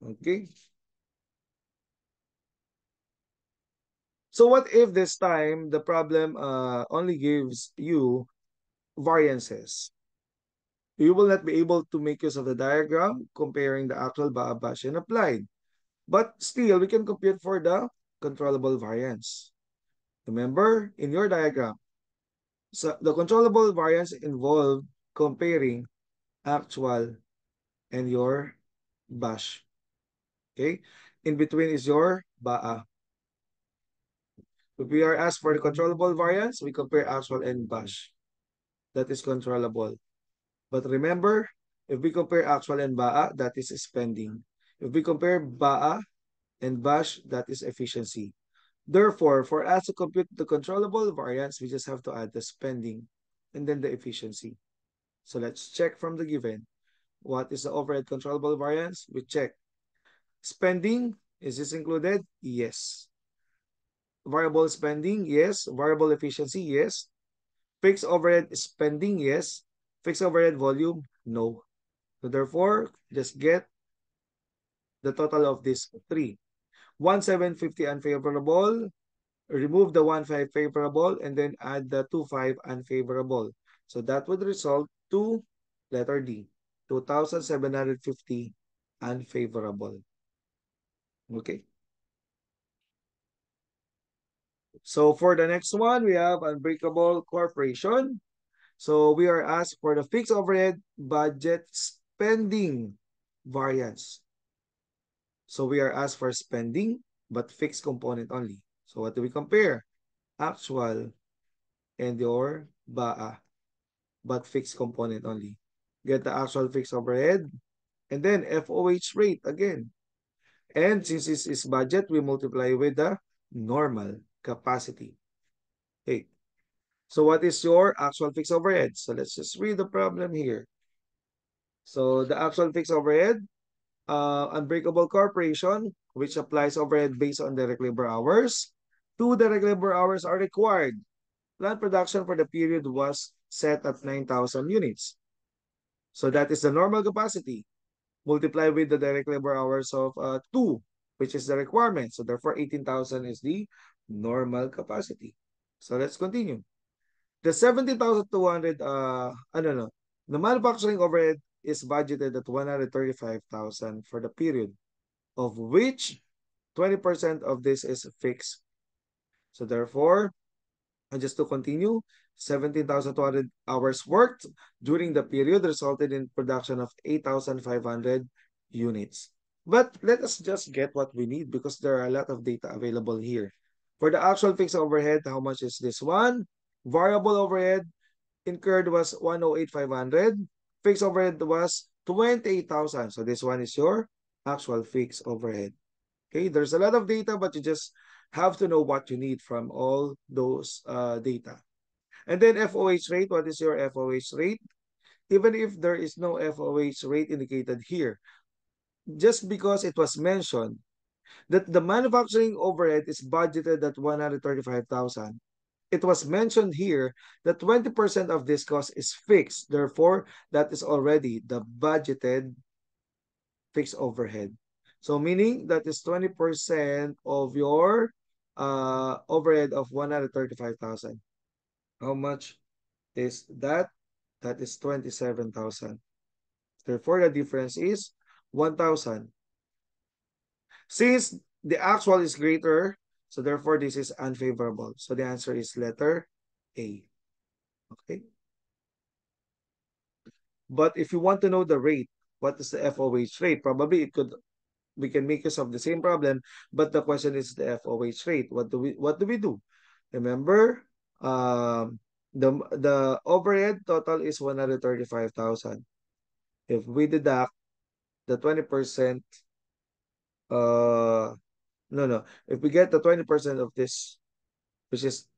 Okay. So what if this time the problem only gives you variances? You will not be able to make use of the diagram comparing the actual BABASH and applied. But still, we can compute for the controllable variance. Remember, in your diagram, so the controllable variance involved comparing actual and your BASH. Okay? In between is your BAA. If we are asked for the controllable variance, we compare actual and BASH. That is controllable. But remember, if we compare actual and BAA, that is spending. If we compare BAA and BASH, that is efficiency. Therefore, for us to compute the controllable variance, we just have to add the spending and then the efficiency. So let's check from the given. What is the overhead controllable variance? We check. Spending, is this included? Yes. Variable spending, yes. Variable efficiency, yes. Fixed overhead spending, yes. Fixed overhead volume, no. So therefore, just get the total of these three. 1,750 unfavorable, remove the 1,500 favorable, and then add the 2,500 unfavorable. So that would result to letter D, 2,750 unfavorable. Okay. So for the next one, we have Unbreakable Corporation. So we are asked for the fixed overhead budget spending variance. So we are asked for spending, but fixed component only. So what do we compare? Actual and your BAA, but fixed component only. Get the actual fixed overhead, and then FOH rate again. And since this is budget, we multiply with the normal capacity. Okay. So what is your actual fixed overhead? So let's just read the problem here. So the actual fixed overhead, Unbreakable Corporation, which applies overhead based on direct labor hours. Two direct labor hours are required. Plant production for the period was set at 9,000 units. So that is the normal capacity. Multiply with the direct labor hours of 2, which is the requirement. So therefore, 18,000 is the normal capacity. So let's continue. The 17,200, no. The manufacturing overhead is budgeted at 135,000 for the period, of which 20% of this is fixed. So therefore, and just to continue, 17,200 hours worked during the period resulted in production of 8,500 units. But let us just get what we need because there are a lot of data available here. For the actual fixed overhead, how much is this one? Variable overhead incurred was 108,500. Fixed overhead was 28,000. So this one is your actual fixed overhead. Okay, there's a lot of data, but you just have to know what you need from all those data. And then FOH rate, what is your FOH rate? Even if there is no FOH rate indicated here, just because it was mentioned that the manufacturing overhead is budgeted at 135,000, it was mentioned here that 20% of this cost is fixed. Therefore, that is already the budgeted fixed overhead. So meaning that is 20% of your overhead of 135,000. How much is that? That is 27,000. Therefore, the difference is 1,000. Since the actual is greater, so therefore this is unfavorable. So the answer is letter A. Okay. But if you want to know the rate, what is the FOH rate? Probably we can make use of the same problem, but the question is the FOH rate. What do we do? Remember, the overhead total is 135,000. If we deduct the 20%, uh no, if we get the 20% of this, which is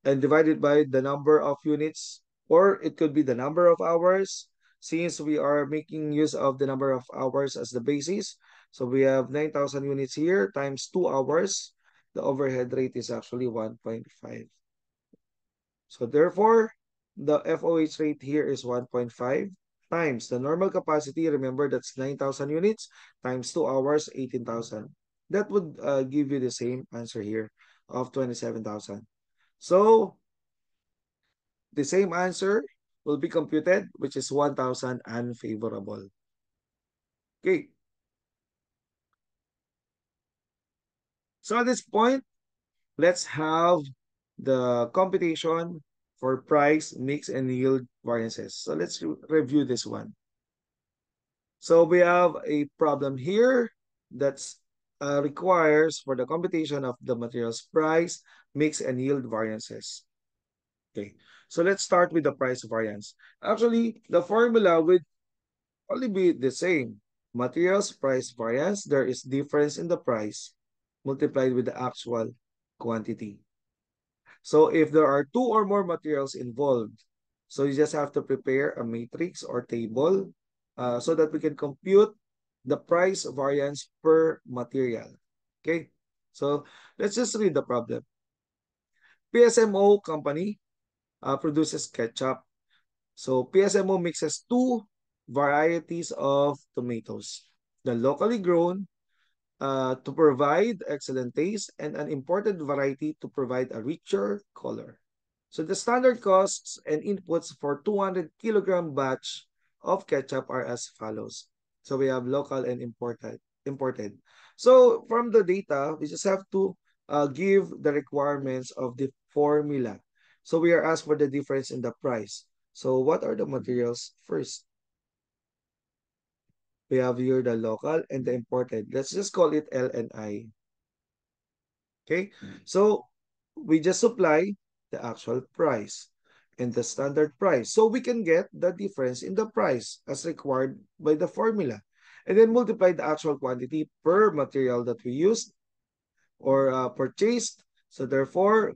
and divided by the number of units, or it could be the number of hours, since we are making use of the number of hours as the basis. So we have 9,000 units here times 2 hours. The overhead rate is actually 1.5. So therefore, the FOH rate here is 1.5 times the normal capacity. Remember, that's 9,000 units times 2 hours, 18,000. That would give you the same answer here of 27,000. So the same answer will be computed, which is 1,000 unfavorable. Okay. So at this point, let's have the computation for price, mix, and yield variances. So let's review this one. So we have a problem here that's requires for the computation of the materials price, mix, and yield variances. Okay. So let's start with the price variance. Actually, the formula would only be the same. Materials price variance, there is difference in the price multiplied with the actual quantity. So if there are two or more materials involved, so you just have to prepare a matrix or table so that we can compute the price variance per material. Okay, so let's just read the problem. PSMO company produces ketchup. So PSMO mixes two varieties of tomatoes. The locally grown to provide excellent taste and an imported variety to provide a richer color. So the standard costs and inputs for 200 kilogram batch of ketchup are as follows. So we have local and imported. So from the data, we just have to give the requirements of the formula. So we are asked for the difference in the price. So what are the materials first? We have here the local and the imported. Let's just call it L and I. Okay, so we just supply the actual price and the standard price. So we can get the difference in the price as required by the formula. And then multiply the actual quantity per material that we used or purchased. So therefore,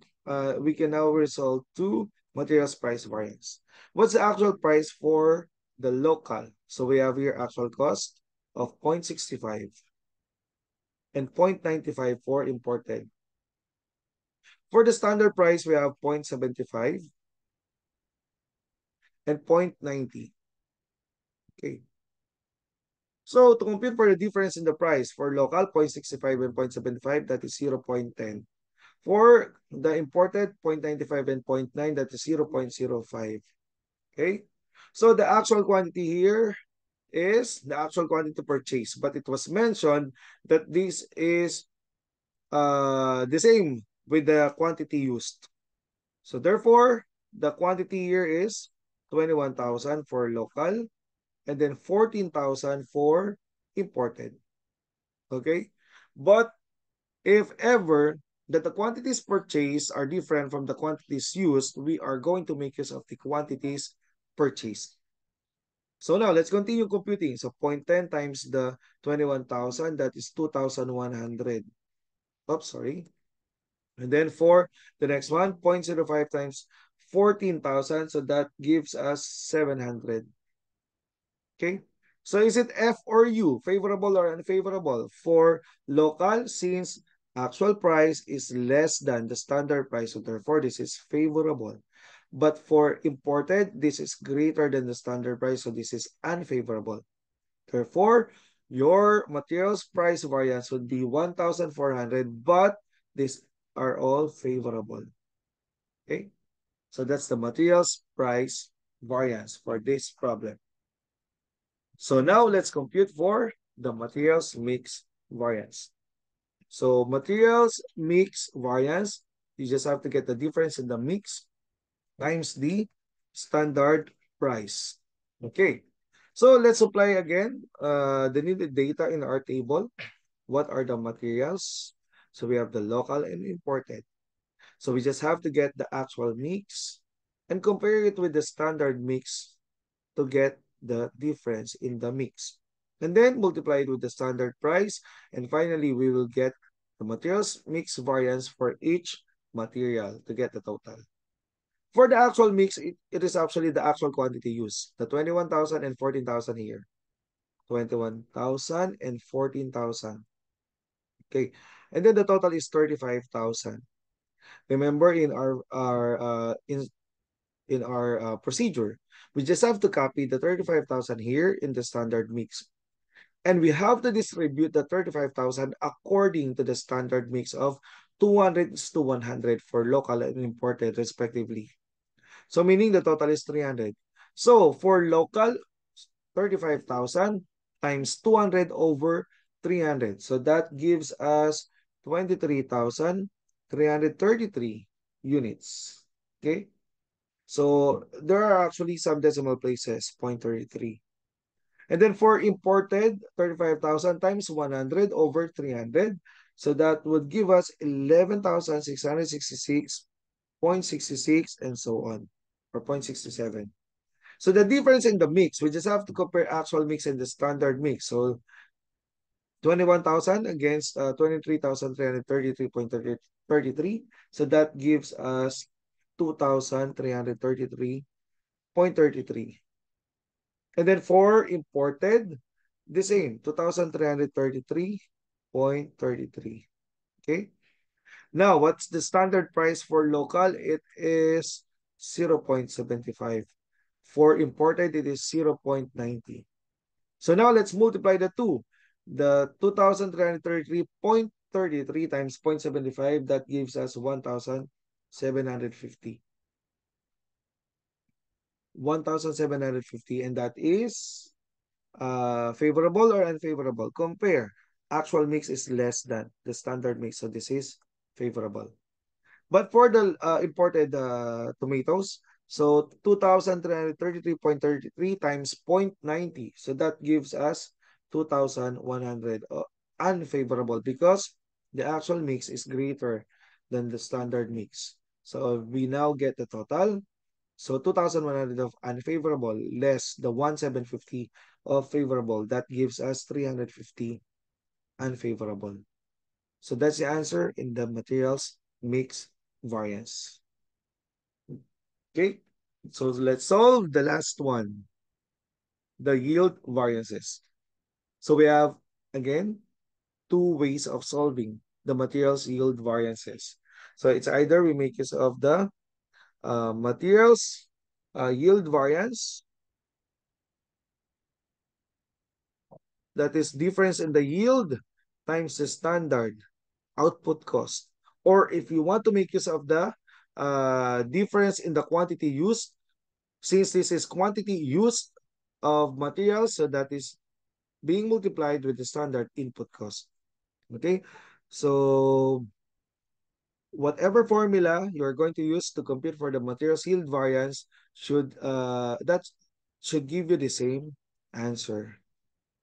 we can now resolve to materials price variance. What's the actual price for the local? So we have here actual cost of 0.65 and 0.95 for imported. For the standard price, we have 0.75 and 0.90. Okay. So to compute for the difference in the price for local, 0.65 and 0.75, that is 0.10. For the imported, 0.95 and zero point 0.9, that is 0.05. Okay. So the actual quantity here is the actual quantity purchased, but it was mentioned that this is the same with the quantity used. So therefore, the quantity here is 21,000 for local and then 14,000 for imported. Okay? But if ever that the quantities purchased are different from the quantities used, we are going to make use of the quantities purchased. So now let's continue computing. So 0.10 times the 21,000, that is 2,100. Oops, sorry. And then for the next one, 0.05 times 14,000. So that gives us 700. Okay. So is it F or U, favorable or unfavorable? For local, since actual price is less than the standard price, so therefore this is favorable. But for imported, this is greater than the standard price, so this is unfavorable. Therefore, your materials price variance would be 1,400, but these are all favorable. Okay, so that's the materials price variance for this problem. So now let's compute for the materials mix variance. So materials mix variance, you just have to get the difference in the mix times the standard price. Okay, so let's apply again the needed data in our table. What are the materials? So we have the local and imported. So we just have to get the actual mix and compare it with the standard mix to get the difference in the mix. And then multiply it with the standard price. And finally, we will get the materials mix variance for each material to get the total. For the actual mix, it is actually the actual quantity used. The 21,000 and 14,000 here. 21,000 and 14,000. Okay. And then the total is 35,000. Remember in our procedure, we just have to copy the 35,000 here in the standard mix. And we have to distribute the 35,000 according to the standard mix of 200 to 100 for local and imported respectively. So meaning the total is 300. So for local, 35,000 times 200 over 300. So that gives us 23,333 units. Okay. So there are actually some decimal places, 0.33. And then for imported, 35,000 times 100 over 300. So that would give us 11,666.66 and so on, or 0.67. So the difference in the mix, we just have to compare actual mix and the standard mix. So 21,000 against 23,333.33. So that gives us 2,333.33. And then for imported, the same, 2,333.33. Okay. Now, what's the standard price for local? It is 0.75. For imported, it is 0.90. So now let's multiply the two. The 2,333.33 times 0.75, that gives us 1,750. 1,750, and that is favorable or unfavorable? Compare. Actual mix is less than the standard mix, so this is favorable. But for the imported tomatoes, so 2,333.33 times 0.90. So that gives us 2,100 unfavorable because the actual mix is greater than the standard mix. So we now get the total. So 2,100 of unfavorable less the 1,750 of favorable. That gives us 350 unfavorable. So that's the answer in the materials mix variance. Okay, so let's solve the last one, the yield variances. So we have, again, two ways of solving the materials yield variances. So it's either we make use of the materials yield variance, that is difference in the yield times the standard output cost. Or if you want to make use of the difference in the quantity used, since this is quantity used of materials, so that is being multiplied with the standard input cost. Okay, so whatever formula you're going to use to compute for the materials yield variance that should give you the same answer.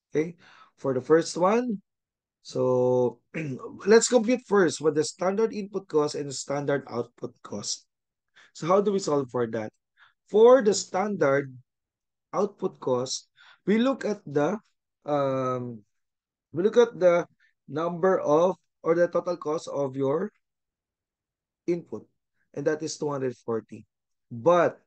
Okay, for the first one, so let's compute first what the standard input cost and the standard output cost. So how do we solve for that? For the standard output cost, we look at the um, we look at the number of or the total cost of your input, and that is 240. But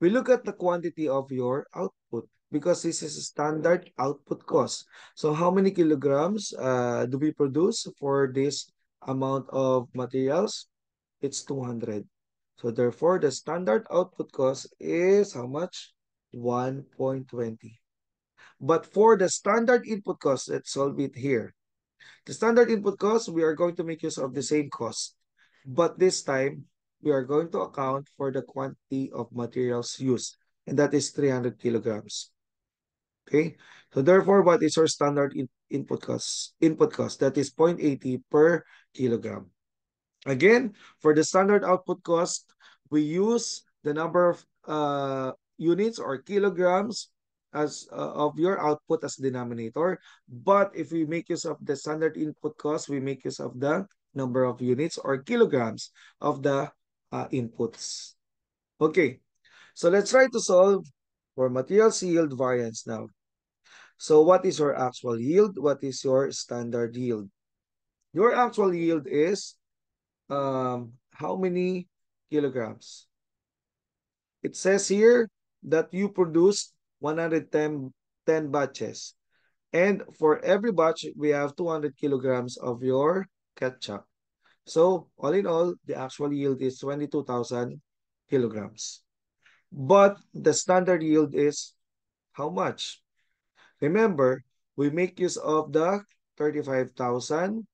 we look at the quantity of your output because this is a standard output cost. So how many kilograms do we produce for this amount of materials? It's 200. So therefore, the standard output cost is how much? 1.20. But for the standard input cost, let's solve it here. The standard input cost, we are going to make use of the same cost. But this time, we are going to account for the quantity of materials used. And that is 300 kilograms. Okay? So therefore, what is our standard input cost? Input cost, that is 0.80 per kilogram. Again, for the standard output cost, we use the number of units or kilograms as of your output as denominator. But if we make use of the standard input cost, we make use of the number of units or kilograms of the inputs. Okay, so let's try to solve for materials yield variance now. So what is your actual yield? What is your standard yield? Your actual yield is how many kilograms? It says here that you produced 110 batches. And for every batch, we have 200 kilograms of your ketchup. So all in all, the actual yield is 22,000 kilograms. But the standard yield is how much? Remember, we make use of the 35,000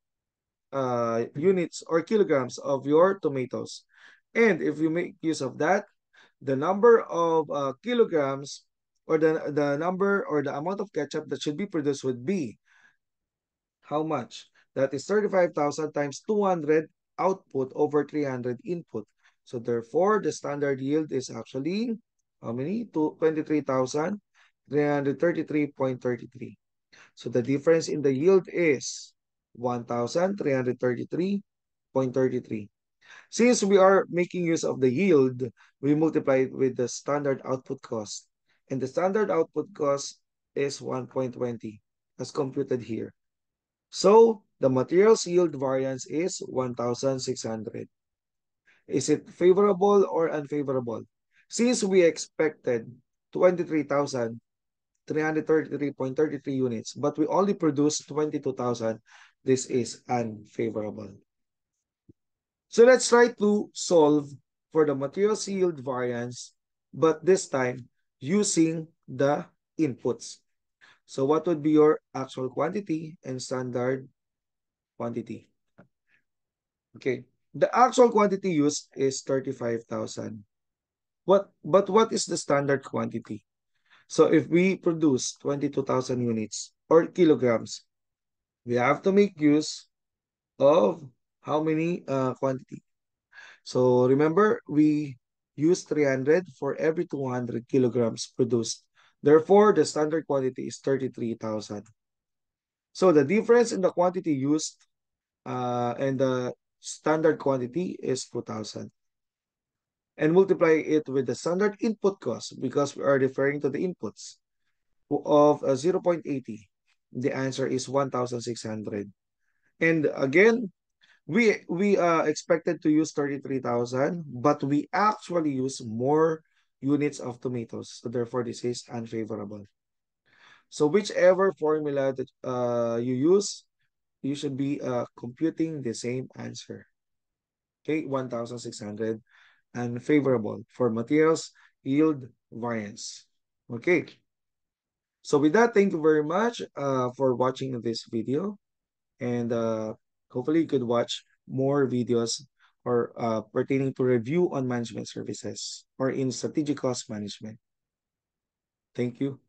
units or kilograms of your tomatoes. And if you make use of that, the number of kilograms or the number or the amount of ketchup that should be produced would be how much? That is 35,000 times 200 output over 300 input. So therefore, the standard yield is actually how many? 23,333.33. So the difference in the yield is 1,333.33. Since we are making use of the yield, we multiply it with the standard output cost. And the standard output cost is 1.20 as computed here. So the materials yield variance is 1,600. Is it favorable or unfavorable? Since we expected 23,333.33 units, but we only produced 22,000, this is unfavorable. So let's try to solve for the materials yield variance, but this time using the inputs. So what would be your actual quantity and standard quantity? Okay, the actual quantity used is 35,000. But what is the standard quantity? So if we produce 22,000 units or kilograms, we have to make use of how many quantity? So remember, we use 300 for every 200 kilograms produced. Therefore, the standard quantity is 33,000. So the difference in the quantity used and the standard quantity is 2,000. And multiply it with the standard input cost because we are referring to the inputs of 0.80. The answer is 1,600. And again, we expected to use 33,000, but we actually use more units of tomatoes. So therefore, this is unfavorable. So whichever formula that you use, you should be computing the same answer. Okay, 1,600 unfavorable for materials yield variance. Okay, so with that, thank you very much for watching this video. And hopefully you could watch more videos or pertaining to review on management services or in strategic cost management. Thank you.